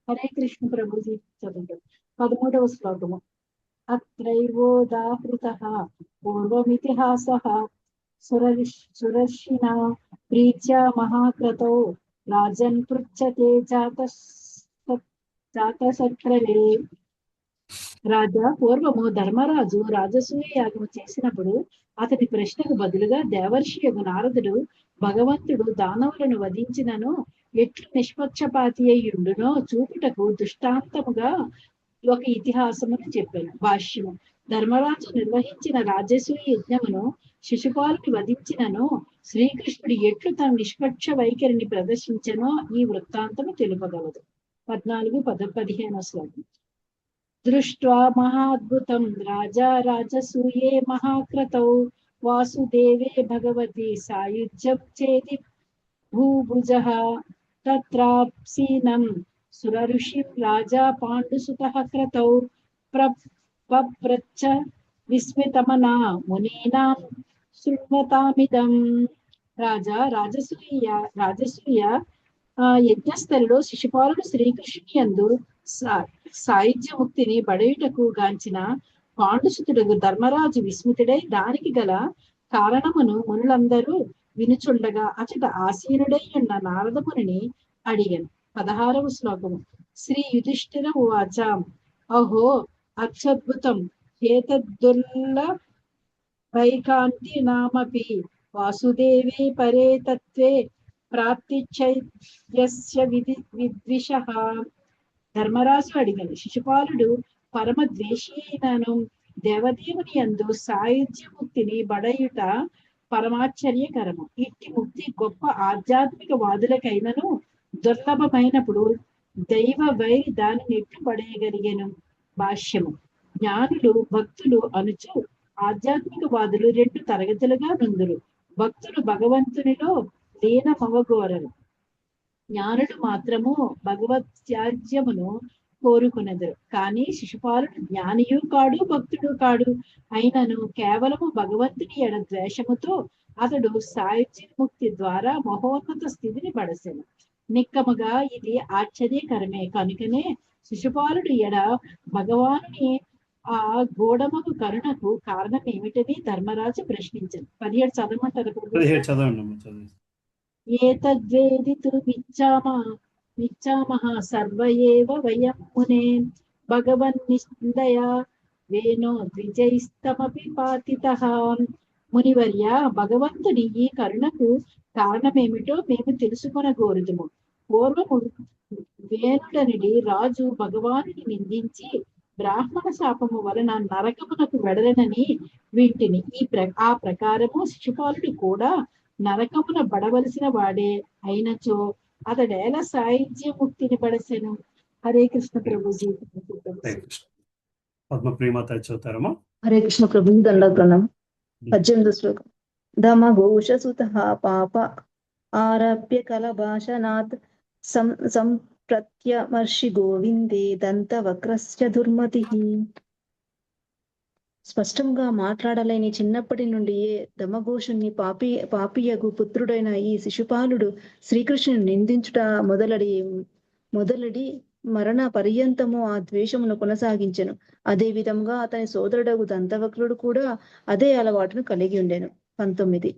హరే కృష్ణ ప్రభుజీ. చదువు 13వ శ్లోకము. అత్రైవోదాహృతః పూర్వమితిహాసః సురర్షిణా ప్రీత్యా మహాక్రతౌ రాజన్ పృచ్ఛతే జాతశత్రవే. రాజా, పూర్వము ధర్మరాజు రాజసూయ యాగము చేసినప్పుడు అతని ప్రశ్నకు బదులుగా దేవర్షి యొక్క నారదుడు భగవంతుడు దానవులను వధించినను ఎట్లు నిష్పక్షపాతి అయ్యుండునో చూపుటకు దృష్టాంతముగా ఒక ఇతిహాసమును చెప్పాను. భాష్యము. ధర్మరాజు నిర్వహించిన రాజసూయ యజ్ఞమును శిశుపాలుని వధించినను శ్రీకృష్ణుడు ఎట్లు తన నిష్పక్ష వైఖరిని ప్రదర్శించనో ఈ వృత్తాంతము తెలుపగలదు. 14-15 శ్లోకం. దృష్ట్వా మహాద్భుతం రాజా రాజసూయే మహాక్రతౌ వాసుదేవే భగవతి సాయుధ్యం చేతి భూభుజః తత్రాప్సీనం సురఋషిం రాజా పాండుసుతః క్రతౌ పప్రచ్ఛ విస్మితమనా మునీనాం శృణ్వతామిదం. రాజసూయ యజ్ఞస్థలిలో శిశుపాలుడు శ్రీకృష్ణుని యందు సాయుధ్యముక్తిని బడయుటకు గాంచిన పాండుసుతుడు ధర్మరాజు విస్మితుడై దానికి గల కారణమును మునులందరూ వినుచుండగా అచట ఆసీనుడై ఉన్న నారదముని అడిగాను. 16వ శ్లోకము. శ్రీ యుధిష్ఠిర ఉవాచ. అహో అత్యద్భుతం ఏతద్దుర్ల వైకాంతి నామపి వాసుదేవే పరే తత్వే ప్రాప్తిచ్చైద్యస్య విద్విషః. ధర్మరాజు అడిగాను. శిశుపాలుడు పరమ ద్వేషి అయినను దేవదేవుని యందు సాయుధ్య ముక్తిని బడయుట పరమాశ్చర్యకరము. ఇట్టి ముక్తి గొప్ప ఆధ్యాత్మిక వాదులకైనను దుర్లభమైనప్పుడు దైవ వైరి దానిని ఎట్లు పడేయగలిగెను. భాష్యము. జ్ఞానులు భక్తులు అనుచు ఆధ్యాత్మిక వాదులు 2 తరగతులుగా నుందురు. భక్తులు భగవంతునిలో లీనమవగోరరు. జ్ఞానుడు మాత్రము భగవత్యాజ్యమును కోరుకునెదరు. కానీ శిశుపాలుడు జ్ఞానియు కాడు భక్తుడు కాడు. అయినను కేవలము భగవంతుని ఎడ ద్వేషముతో అతడు సాయుధ్య ముక్తి ద్వారా మహోన్నత స్థితిని పడసెను. నిక్కముగా ఇది ఆశ్చర్యకరమే. కనుకనే శిశుపాలుడు ఎడ భగవానుని ఆ గూఢమగు కరుణకు కారణం ఏమిటని ధర్మరాజు ప్రశ్నించారు. 17 చదవమంటారు. చదవండి. ఏతద్వేదితుమిచ్చామ నిచ్చామః సర్వ ఏవ వయం మునే భగవన్నిందయా వేణో ద్విజైస్తమపి పాతితః. మునివర్య, భగవంతుని ఈ కరుణకు కారణమేమిటో మేము తెలుసుకొనగోరుదుము. పూర్వము వేణుడనుడి రాజు భగవానుని నిందించి బ్రాహ్మణ శాపము వలన నరకమునకు వెడలనని వింటిని. ఆ ప్రకారము శిశుపాలుడు కూడా నరకమున బడవలసిన వాడే అయినచో అతడేలా సాయుధ్య ముక్తిని పడసెను. హరే కృష్ణ ప్రభుజీ. పద్మప్రియమాత చదువుతారమ్మా. హరే కృష్ణ ప్రభు. దండ ప్రణామం. 18వ శ్లోకం. దమఘోషసుతః పాప ఆరభ్య కలభాషణాత్ సంప్రత్యమర్షి గోవిందే దంతవక్రస్య దుర్మతిః. స్పష్టంగా మాట్లాడలేని చిన్నప్పటి నుండియే దమఘోషుని పాపియగు పుత్రుడైన ఈ శిశుపాలుడు శ్రీకృష్ణుని నిందించుట మొదలడి మరణ పర్యంతము ఆ ద్వేషమును కొనసాగించెను. అదే విధంగా అతని సోదరుడగు దంతవక్రుడు కూడా అదే అలవాటును కలిగి ఉండెను. 19.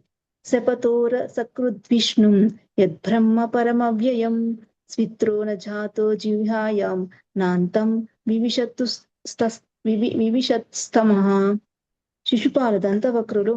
శపతోర సకృద్విష్ణుం యద్బ్రహ్మ పరమవ్యయం స్విత్రో న జాతో జిహ్వాయాం నాంతం వివిషత్స్తమః. శిశుపాల దంతవక్రులు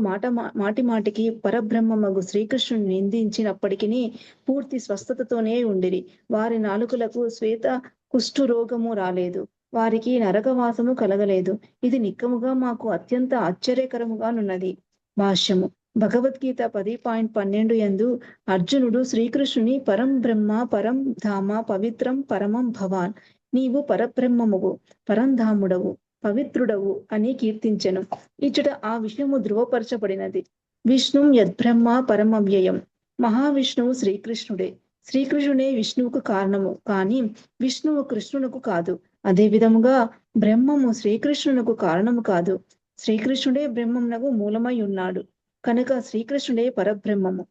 మాటిమాటికి పరబ్రహ్మమగు శ్రీకృష్ణుని నిందించినప్పటికీ పూర్తి స్వస్థతతోనే ఉండిరి. వారి నాలుకలకు శ్వేత కుష్ఠు రోగము రాలేదు. వారికి నరకవాసము కలగలేదు. ఇది నిక్కముగా మాకు అత్యంత ఆశ్చర్యకరముగానున్నది. భాష్యము. భగవద్గీత 10.12 యందు అర్జునుడు శ్రీకృష్ణుని పరం బ్రహ్మ పరం ధామ పవిత్రం పరమం భవాన్, నీవు పరబ్రహ్మమువు, పరంధాముడవు, పవిత్రుడవు అని కీర్తించెను. ఇచ్చట ఆ విషయము ధృవపరచబడినది. విష్ణుం యద్బ్రహ్మ పరమవ్యయం. మహావిష్ణువు శ్రీకృష్ణుడే. శ్రీకృష్ణుడే విష్ణువుకు కారణము, కానీ విష్ణువు కృష్ణునకు కాదు. అదే విధముగా బ్రహ్మము శ్రీకృష్ణునకు కారణము కాదు. శ్రీకృష్ణుడే బ్రహ్మమునకు మూలమై ఉన్నాడు కనుక శ్రీకృష్ణుడే పరబ్రహ్మము.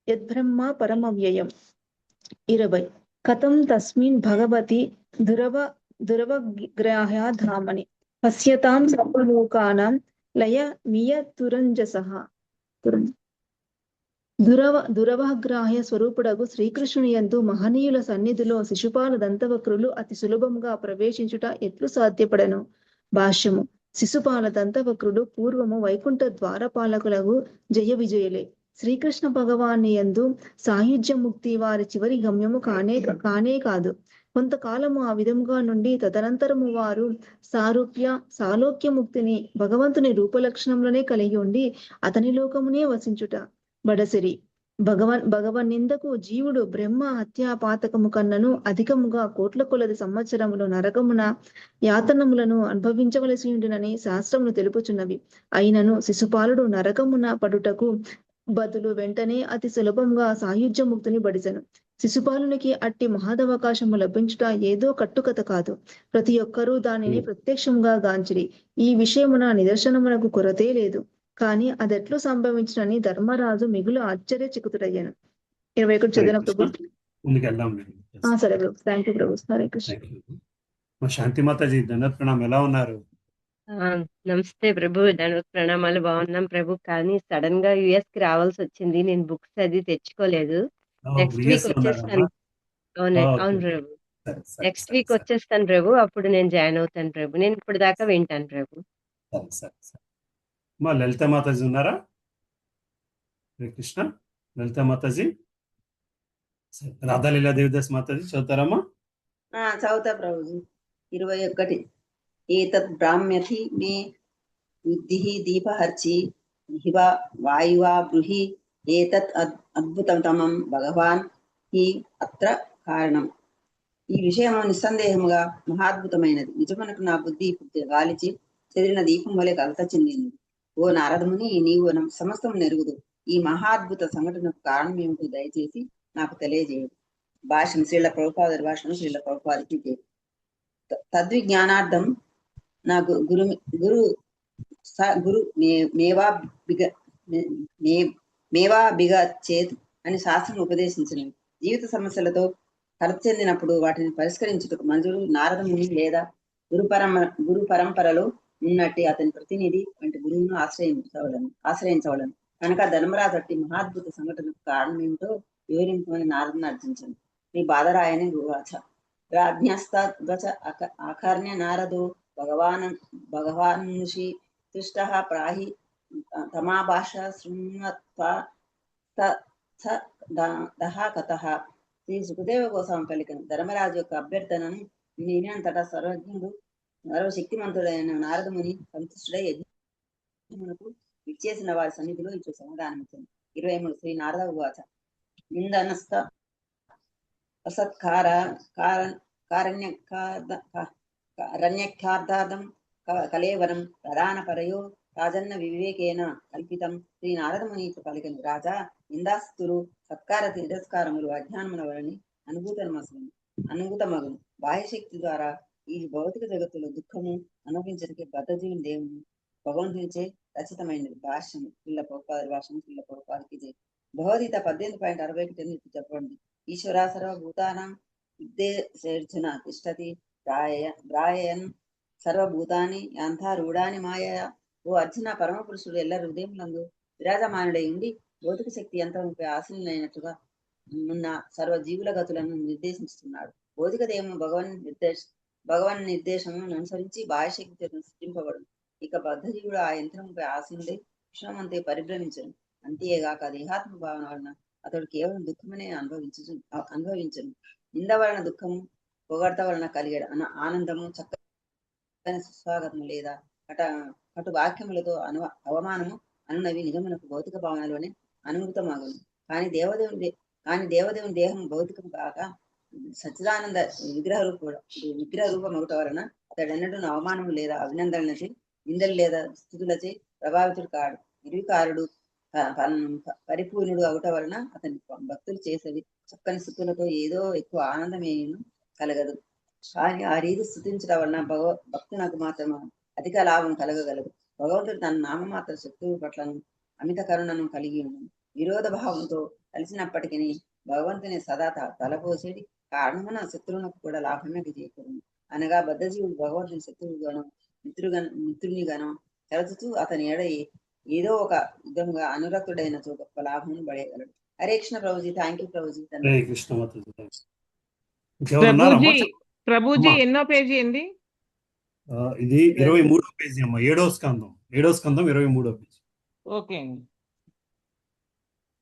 యద్బ్రహ్మ పరమవ్యయం. 20. కథం తస్మిన్ భగవతి దురవగ్రాహ్య ధామని పశ్యతాం సర్వలోకానాం లయ మియ తురంజసః. దురవగ్రాహ్య స్వరూపుడగు శ్రీకృష్ణుని యందు మహనీయుల సన్నిధిలో శిశుపాల దంతవక్రులు అతి సులభంగా ప్రవేశించుట ఎట్లు సాధ్యపడను. భాష్యము. శిశుపాల దంతవక్రులు పూర్వము వైకుంఠ ద్వారపాలకులకు జయ విజయులే. శ్రీకృష్ణ భగవాని యందు సాయుధ్య ముక్తి వారి చివరి గమ్యము కానే కాదు. కొంతకాలము ఆ విధముగా నుండి తదనంతరము వారు సాలోక్య ముక్తిని భగవంతుని రూపలక్షణంలోనే కలిగి ఉండి అతని లోకమునే వసించుట బడసిరి. భగవన్నిందకు జీవుడు బ్రహ్మ హత్యా పాతకము కన్నను అధికముగా కోట్ల కొలది సంవత్సరములు నరకమున యాతనములను అనుభవించవలసి ఉండునని శాస్త్రములు తెలుపుచున్నవి. అయినను శిశుపాలుడు నరకమున పడుటకు బదులు వెంటనే అతి సులభంగా సాయుధ్య ముక్తిని బడిసెను. శిశుపాలునికి అట్టి మహదవకాశము లభించుట ఏదో కట్టుకథ కాదు. ప్రతి ఒక్కరూ దానిని ప్రత్యక్షంగా గాంచిరి. ఈ విషయమున నిదర్శనమునకు కొరతే లేదు. కానీ అదెట్లు సంభవించునని ధర్మరాజు మిగులు ఆశ్చర్యచకితుడయ్యాను. 21 చదివిన ప్రభు. సరే ప్రభు. థ్యాంక్ యూ ప్రభు. హరే కృష్ణ. శాంతి మాతాజీ దండవత్ ప్రణామం. ఎలా ఉన్నారు? నమస్తే ప్రభు. దండవత్ ప్రణామాలు. బాగున్నాం ప్రభు. కానీ సడన్ గా యుఎస్ కి రావాల్సి వచ్చింది. నేను బుక్స్ అది తెచ్చుకోలేదు. నెక్స్ట్ వీక్ వచ్చేస్తాను. అవును ప్రభు. నెక్స్ట్ వీక్ వచ్చేస్తాను ప్రభు. అప్పుడు నేను జాయిన్ అవుతాను ప్రభు. నేను ఇప్పుడు దాకా వింటాను ప్రభు. లలిత మాతాజీ ఉన్నారా? హరే కృష్ణ. లలిత మాతాజీ. రాధా లీలా దేవిదాస్ మాతాజీ చదువుతారమ్మా? చదువుతా ప్రభుజీ. 21. ఏతత్ బ్రాహ్మ్యతి మే బుద్ధిః దీపహర్చి హివా వాయువా బ్రూహి ఏతత్ అద్భుతమం భగవాన్ హి అత్ర కారణం. ఈ విషయము నిస్సందేహముగా మహాద్భుతమైనది. నిజమునకు నా బుద్ధి గాలిచి చెదిరిన దీపం వలె కలత చెందింది. ఓ నారదముని, నీవు సమస్తం నెరుగుదు. ఈ మహాద్భుత సంఘటనకు కారణం ఏమిటో దయచేసి నాకు తెలియజేయదు. భాషను శ్రీల ప్రభుపాద భాషను శ్రీల ప్రభుపాదికి తద్విజ్ఞానార్థం నా గురు గురు గురు మేవా బిగ చేత్ అని శాస్త్రం ఉపదేశించినవి. జీవిత సమస్యలతో కలత చెందినప్పుడు వాటిని పరిష్కరించుటకు మంజుడు నారదముని లేదా గురు పరంపరలో ఉన్నట్టు అతని ప్రతినిధి వంటి గురువును ఆశ్రయించవలను. కనుక ధర్మరాజు అట్టి మహాద్భుత సంఘటనకు కారణం ఏమిటో వివరింపమని నారదుని అర్జించను. శ్రీ బాదరాయని ఉవాచ राज्ञस्तद्वच आकर्ण्य नारदो भगवान्षि तुष्टः प्राहि तमाभाष शृण्वत्वा దహ కథః. శ్రీ సుఖదేవ గోస్వామి పలికిన ధర్మరాజు యొక్క అభ్యర్థనను వినినంతటా సర్వజ్ఞుడు సర్వశక్తిమంతుడైన నారదముని సంతుష్టుడై యజ్ఞమునకు విచ్చేసిన వారి సన్నిధిలో ఇచ్చు సమాధానమిచ్చింది. 23 శ్రీ నారద ఉవాచ నిందనస్థ అసత్కార కారణ్యకార్థాదం కలేవరం ప్రధాన పరయో రాజన్న వివేకేన కల్పితం. శ్రీ నారదముని పలికిన రాజా, నిందాస్తులు సత్కార తిరస్కారములు అజ్ఞానముల వలని అనుభూతమగును. బాహ్యశక్తి ద్వారా ఈ భౌతిక జగత్తులో దుఃఖము అనుభవించడానికి బద్ధజీవుని దేవుని భగవంతునిచే రచితమైనది. భాష్యం పిల్ల పొరపాదు భాషను పిల్ల పొరపాదుకి భగవద్గీత 18.61 చెప్పండి. ఈశ్వర సర్వభూతానాం ఉద్దేశేర్జున తిష్టతి రాయన్ సర్వభూతాని యాంతారూఢాని మాయా. ఓ అర్జున, పరమ పురుషుడు ఎల్ల హృదయములందు విరాజమానుడై ఉండి భౌతిక శక్తి యంత్రముపై ఆశీనులైనట్టుగా ఉన్న సర్వ జీవుల గతులను నిర్దేశిస్తున్నాడు. భౌతిక దేహము భగవన్ నిర్దేశమును అనుసరించి బాహ్యశక్తి సృష్టింపబడు. ఇక బద్ధజీవుడు ఆ యంత్రముపై ఆశీనుడై విశ్వమంతే పరిభ్రమించను. అంతేగాక దేహాత్మ భావన వలన అతడు కేవలం దుఃఖమనే అనుభవించను. నింద వలన దుఃఖము, పొగడ్త వలన కలిగే ఆనందము, చక్కని సుస్వాగతము లేదా కటు వాక్యములతో అవమానము అనున్నవి నిజమునకు భౌతిక భావనలోనే అనుభూతమగును. కానీ దేవదేవుని దేహం భౌతికం కాక సచ్చిదానంద విగ్రహ రూపమగుట వలన అతడెన్నడూ అవమానము లేదా అభినందనలచే, నిందలు లేదా స్థుతులచే ప్రభావితుడు కాడు. నిర్వికారుడు పరిపూర్ణుడు అవుట వలన అతని భక్తులు చేసేవి చక్కని స్థుతులతో ఏదో ఎక్కువ ఆనందమేను కలగదు. కానీ ఆ రీతి స్థుతించడం వలన భక్తునకు మాత్రం అధిక లాభం కలగగలదు. భగవంతుడు తన నామమాత్ర శక్తువు పట్లను అమిత కరుణను కలిగి ఉన్నాను. విరోధ భావంతో కలిసినప్పటికీ భగవంతుని సదా తలపోసేది కారణమున శత్రువునకు కూడా లాభమే చేకూరును. అనగా బద్ధజీవుడు భగవంతుని శత్రువుగానో మిత్రుని గానో తలచుతూ అతని ఎడ ఏదో ఒక విధంగా అనురక్తుడైన గొప్ప లాభం పడేయగలడు. హరే కృష్ణ ప్రభుజీ. Thank you Prabhuji. హరే కృష్ణ ప్రభుజీ ఎన్నో పేజీ అండి? ఇది 23వ పేజీ అమ్మా. 7వ స్కందం 23వ పేజీ. ఓకే అండి.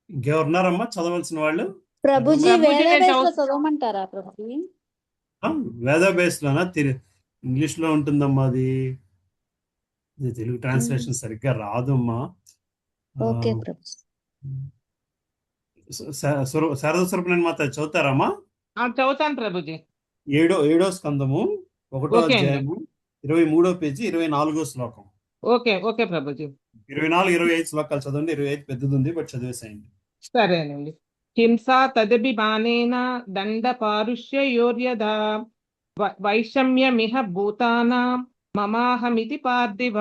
ఇంకెవరున్నారమ్మా చదవాల్సిన వాళ్ళు? ప్రభుజీ చదవమంటారా ప్రభుజీ? వేద బేస్ లోనా? ఇంగ్లీష్ లో ఉంటుందమ్మా అది. తెలుగు ట్రాన్స్లేషన్ సరిగ్గా రాదమ్మా. శారద స్వరూపిణి మాత చదువుతారమ్మా? చదువుతాను ప్రభుజీ. 7వ స్కందము 1వ అధ్యాయము 23వ పేజీ 24వ శ్లోకం. Okay okay Prabhuji. 24, 25 శ్లోకాలు చదవండి. 25 పెద్దది ఉంది, బట్ చదివేసేయండి. సరేనండి. హింసా తదభిమానేన దండ పారుష్యయోర్యద వైషమ్యమిహ భూతానాం మమాహమితి పార్థివ.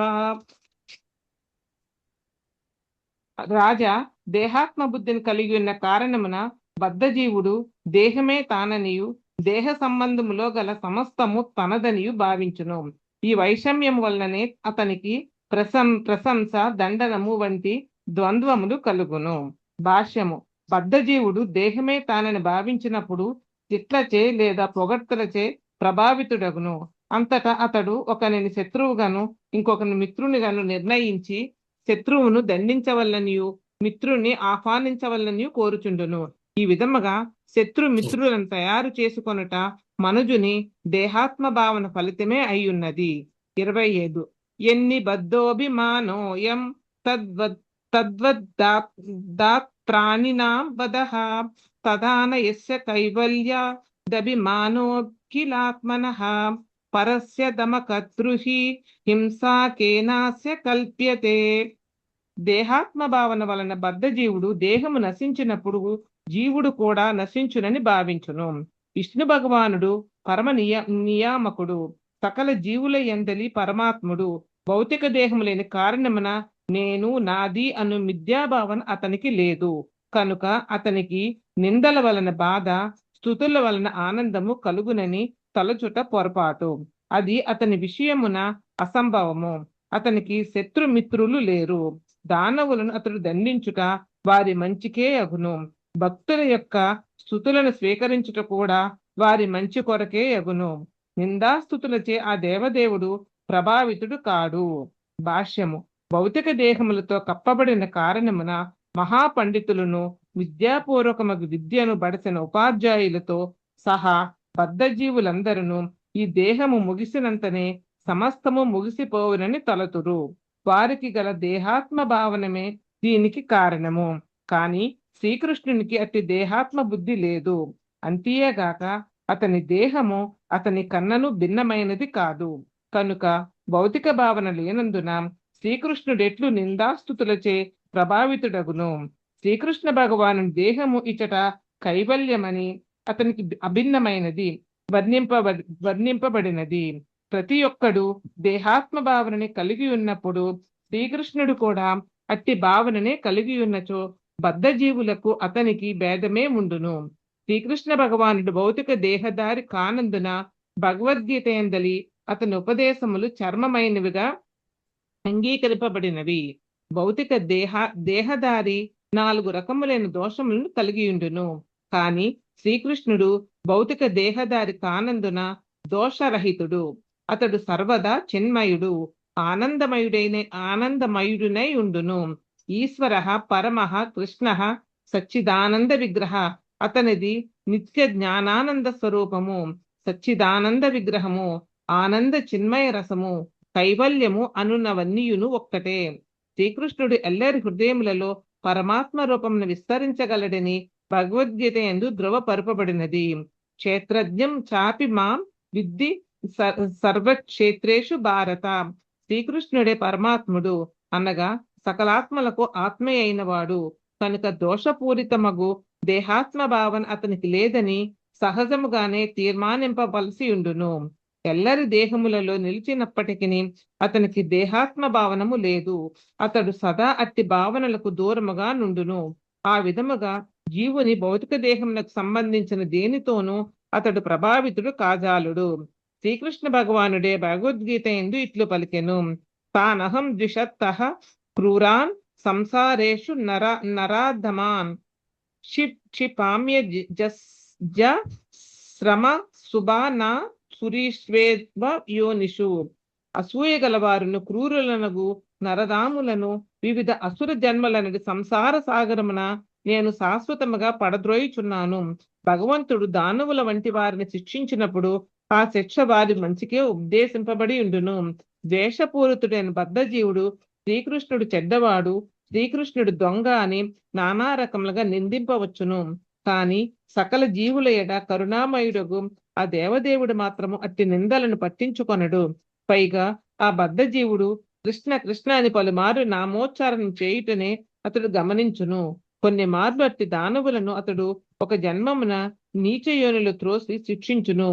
రాజా, దేహాత్మ బుద్ధిని కలిగి ఉన్న కారణమున బద్ధజీవుడు దేహమే తాననియు దేహ సంబంధములో గల సమస్తము తనదనియు భావించును. ఈ వైషమ్యం వలననే అతనికి ప్రశంస, దండనము వంటి ద్వంద్వములు కలుగును. భాష్యము: బద్ధజీవుడు దేహమే తానని భావించినప్పుడు తిట్లచే లేదా పొగడ్తలచే ప్రభావితుడగును. అంతటా అతడు ఒకరిని శత్రువుగాను ఇంకొకరిని మిత్రునిగాను నిర్ణయించి శత్రువును దండించవలనియు మిత్రుని ఆహ్వానించవలనియు కోరుచుండును. ఈ విధముగా శత్రు మిత్రులను తయారు చేసుకొనుట మనుజుని దేహాత్మ భావన ఫలితమే అయ్యున్నది. 25 ఎన్ని బద్ధోభిమానోయం తద్వద్దాత్ ప్రాణినాం వదః తదాన యస్య కైవల్యాదభిమానోఖిలాత్మనః పరస్య దమకద్రుహి హింసా కేనాస్య కల్ప్యతే. దేహాత్మ భావన వలన బద్ధజీవుడు దేహము నశించినప్పుడు జీవుడు కూడా నశించునని భావించును. విష్ణు భగవానుడు పరమ నియామకుడు, సకల జీవుల యందలి పరమాత్ముడు. భౌతిక దేహము లేని కారణమున నేను, నాది అను మిథ్యాభావన అతనికి లేదు. కనుక అతనికి నిందల వలన బాధ, స్తుతుల వలన ఆనందము కలుగునని తలచుట పొరపాటు. అది అతని విషయమున అసంభవము. అతనికి శత్రుమిత్రులు లేరు. దానవులను అతడు దండించుట వారి మంచికే అగును. భక్తుల యొక్క స్తుతులను స్వీకరించుట కూడా వారి మంచి కొరకే యగును. నిందాస్తుతులచే ఆ దేవదేవుడు ప్రభావితుడు కాడు. భాష్యము. భౌతిక దేహములతో కప్పబడిన కారణమున మహాపండితులను విద్యాపూర్వకమగు విద్యను బడసిన ఉపాధ్యాయులతో సహా బద్ధజీవులందరూ ఈ దేహము ముగిసినంతనే సమస్తము ముగిసిపోవునని తలతురు. వారికి గల దేహాత్మ భావనమే దీనికి కారణము. కాని శ్రీకృష్ణునికి అట్టి దేహాత్మ బుద్ధి లేదు. అంతేగాక అతని దేహము అతని కన్నను భిన్నమైనది కాదు. కనుక భౌతిక భావన లేనందున శ్రీకృష్ణుడెట్లు నిందాస్తుతులచే ప్రభావితుడగును. శ్రీకృష్ణ భగవాను దేహము ఇచట కైవల్యమని అతనికి అభిన్నమైనది వర్ణింపబడినది. ప్రతి ఒక్కడు దేహాత్మ భావనని కలిగి ఉన్నప్పుడు శ్రీకృష్ణుడు కూడా అట్టి భావననే కలిగి ఉన్నచో బద్ధజీవులకు అతనికి భేదమే ఉండును. శ్రీకృష్ణ భగవానుడు భౌతిక దేహదారి కానందున భగవద్గీత యందలి అతని ఉపదేశములు చర్మమైనవిగా అంగీకరింపబడినవి. భౌతిక దేహదారి 4 రకములైన దోషములను కలిగియుండును. కాని శ్రీకృష్ణుడు భౌతిక దేహదారి కానందున దోషరహితుడు. అతడు సర్వదా చిన్మయుడు, ఆనందమయుడునై ఉండును. ఈశ్వర పరమ కృష్ణ సచ్చిదానంద విగ్రహ. అతనిది నిత్య జ్ఞానానంద స్వరూపము, సచ్చిదానంద విగ్రహము, ఆనంద చిన్మయ రసము, కైవల్యము అనున్నవన్నీయును ఒక్కటే. శ్రీకృష్ణుడు ఎల్లరి హృదయములలో పరమాత్మ రూపమును విస్తరించగలడని భగవద్గీత యందు ధృవపరపబడినది. క్షేత్రజ్ఞం చాపి మాం విద్ధి సర్వక్షేత్రేషు భారత. శ్రీకృష్ణుడే పరమాత్ముడు అనగా సకలాత్మలకు ఆత్మే అయినవాడు. కనుక దోషపూరితమగు దేహాత్మ భావన అతనికి లేదని సహజముగానే తీర్మానింపవలసి ఉండును. ఎల్లరి దేహములలో నిలిచినప్పటికీ అతనికి దేహాత్మ భావనము లేదు. అతడు సదా అట్టి భావనలకు దూరముగా నుండును. ఆ విధముగా జీవుని భౌతిక దేహమునకు సంబంధించిన దేనితోనూ అతడు ప్రభావితుడు కాజాలుడు. శ్రీకృష్ణ భగవానుడే భగవద్గీత యందు ఇట్లు పలికెను. తానహం ద్విషత్తః క్రూరాన్ సంసారేషు నరాధమాన్ క్షిపామ్య శ్రమ సుబానా సురీష్వేత్వ యోనిషు. అసూయ గలవారును క్రూరులనగు నరదాములను వివిధ అసుర జన్మలనడి సంసార సాగరమున నేను శాశ్వతముగా పడద్రోయుచున్నాను. భగవంతుడు దానవుల వంటి వారిని శిక్షించినప్పుడు ఆ శిక్ష వారి మంచికే ఉద్దేశింపబడి ఉండును. ద్వేషపూరితుడైన బద్ధజీవుడు శ్రీకృష్ణుడు చెడ్డవాడు, శ్రీకృష్ణుడు దొంగ అని నానా రకములుగా నిందింపవచ్చును. కాని సకల జీవుల ఎడ కరుణామయుడగు ఆ దేవదేవుడు మాత్రము అట్టి నిందలను పట్టించుకొనడు. పైగా ఆ బద్ధజీవుడు కృష్ణ కృష్ణ అని పలుమారు నామోచ్చారణ చేయుటనే అతడు గమనించును. కొన్ని మార్లు అట్టి దానవులను అతడు ఒక జన్మమున నీచయోనిలో త్రోసి శిక్షించును.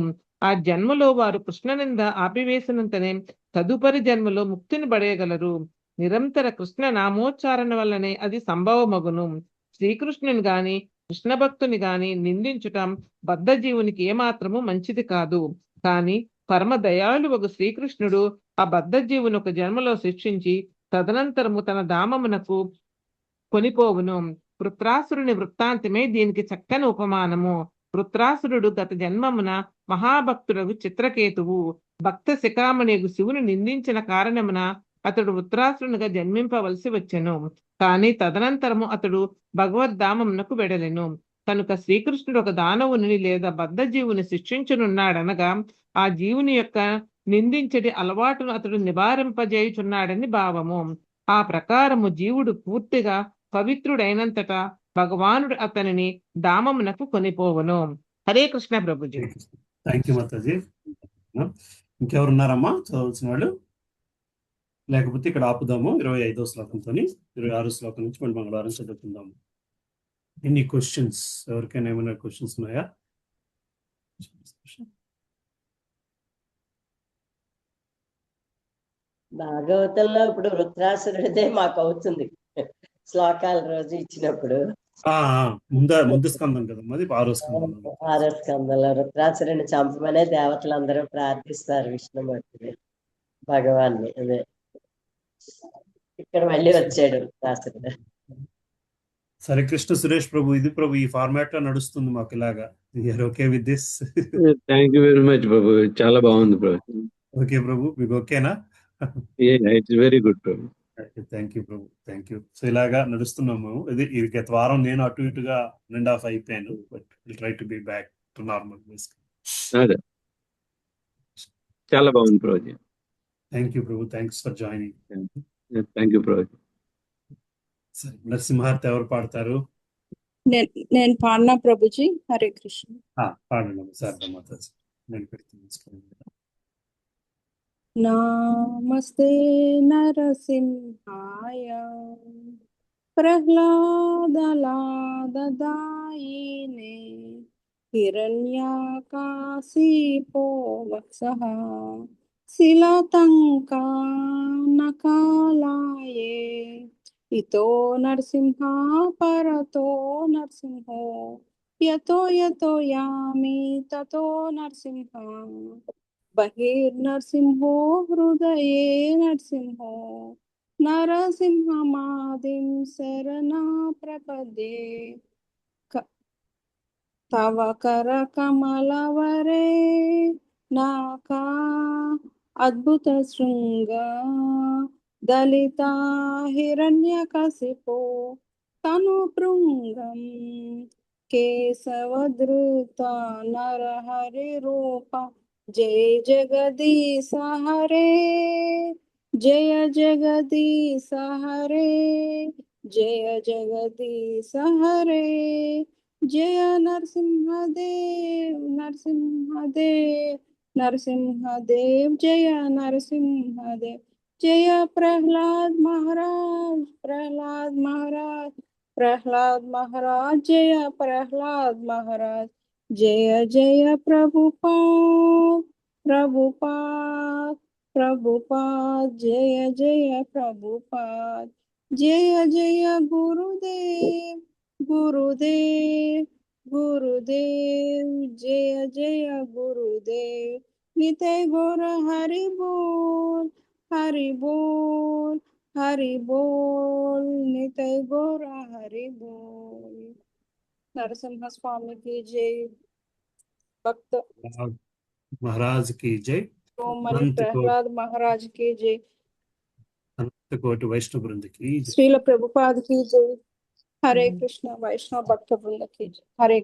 ఆ జన్మలో వారు కృష్ణనింద ఆపివేసినంతనే తదుపరి జన్మలో ముక్తిని పడేయగలరు. నిరంతర కృష్ణ నామోచ్చారణ వల్లనే అది సంభవమగును. శ్రీకృష్ణుని గాని కృష్ణ భక్తుని గాని నిందించుటం బద్ధజీవునికి ఏమాత్రము మంచిది కాదు. కాని పరమ దయాళువగు శ్రీకృష్ణుడు ఆ బద్ధజీవుని ఒక జన్మలో శిక్షించి తదనంతరము తన ధామమునకు కొనిపోవును. వృత్రాసురుని వృత్తాంతమే దీనికి చక్కని ఉపమానము. వృత్రాసురుడు గత జన్మమున మహాభక్తుడగు చిత్రకేతువు భక్త శిఖామణిగు శివుని నిందించిన కారణమున అతడు వృత్రాసురునిగా జన్మింపవలసి వచ్చెను. కాని తదనంతరము అతడు భగవద్ధామమునకు వెడలెను. కనుక శ్రీకృష్ణుడు ఒక దానవుని లేదా బద్ధజీవుని శిక్షించనున్నాడనగా ఆ జీవుని యొక్క నిందించడి అలవాటును అతడు నివారింపజేయుచున్నాడని భావము. ఆ ప్రకారము జీవుడు పూర్తిగా పవిత్రుడైనంతటా భగవానుడు అతనిని ధామమునకు కొనిపోవును. హరే కృష్ణ ప్రభుజీ. Thank you Mataji. ఇంకెవరున్నారమ్మా చదవాల్సిన వాళ్ళు? లేకపోతే ఇక్కడ ఆపుదాము 25వ శ్లోకంతో. 26వ శ్లోకం నుంచి మనం మంగళవారం చదువుకుందాము. ఎన్ని క్వశ్చన్స్? ఎవరికైనా ఏమైనా క్వశ్చన్స్ ఉన్నాయా? భాగవతంలో ఇప్పుడు వృత్రాసురుడిదే మాకు అవుతుంది శ్లోకాల రోజు ఇచ్చినప్పుడు. ముందు స్కందం కదా, అది 6వ స్కందం. 6వ స్కందంలో వృత్రాసురుడిని చంపమనే దేవతలందరూ ప్రార్థిస్తారు విష్ణుమూర్తిని, భగవాన్ని. అదే ఇక్కడ మళ్ళీ వచ్చాడు వృత్రాసురుడు. సరే కృష్ణ సురేష్ ప్రభు, ఇది ప్రభు ఈ ఫార్మాట్ లో నడుస్తుంది మాకు ఇలాగా. You're okay with this? Thank you very much ప్రభు, చాలా బాగుంది ప్రభు. ఓకే ప్రభు, మీకు ఓకేనా? ఇట్స్ వెరీ గుడ్ ప్రభు. థ్యాంక్ యూ ప్రభు, థ్యాంక్ యూ. సో ఇలాగా నడుస్తున్నాము. ఇది గత వారం నేను అటు ఇటుగా ఎండ్ ఆఫ్ అయిపోయాను, but will try to be back to normal. అదే చాలా బాగుంది ప్రభు. థ్యాంక్ యూ ప్రభు, thanks for joining. Thank you ప్రభు. సరే, నరసింహార్తి ఎవరు పాడతారు? నేను పాడినా ప్రభుజీ. హరే కృష్ణ. పాడండి శారదా మాతాజీ, నేను పెడుతున్నాను. నమస్తే నరసింహాయ ప్రహ్లాదలాదదాయినే హిరణ్యాకాశీపో వత్సః శిలతంకా నకాలాయే ఇతో నరసింహ పరతో నరసింహో యతో యతో యామి తతో నరసింహ బహిర్నరసింహో హృదయే నరసింహో నరసింహమాదిం శరణా ప్రపదే తవ కర కమలవరే నాకా అద్భుత శృంగ దళిత హిరణ్యకశిపో తను భృంగం కేశవధృత నరహరి రూప జయ జగదీశ హరే జయ జగదీశ హరే జయ జగదీశ హరే జయ నరసింహదేవ్ నరసింహదేవ్ నరసింహదేవ్ జయ నరసింహదేవ్ జయ ప్రహ్లాద్ మహారాజ్ ప్రహ్లాద్ మహారాజ్ ప్రహ్లాద్ మహారాజ్ జయ ప్రహ్లాద్ మహారాజ్ జయ జయ ప్రభుపాద్ ప్రభుపాద్ ప్రభుపాద్ జయ జయ ప్రభుపాద్ జయ జయ గురుదేవ్ గురుదేవ్ గురుదేవ్ జయ జయ గురుదేవ్ నితై గౌర హరి బోల్ హరి బోల్ హరి బోల్ నితై గౌర హరి బోల్. నరసింహ స్వామికి జై. భక్త మహారాజ్ కి జై. రోమని ప్రహ్లాద్ మహారాజ్ కి జై. అనంత కోటి వైష్ణవ బృందకి జై. శ్రీల ప్రభుపాద్ కి జై. హరే కృష్ణ. వైష్ణవ భక్త బృంద కి జై. హరే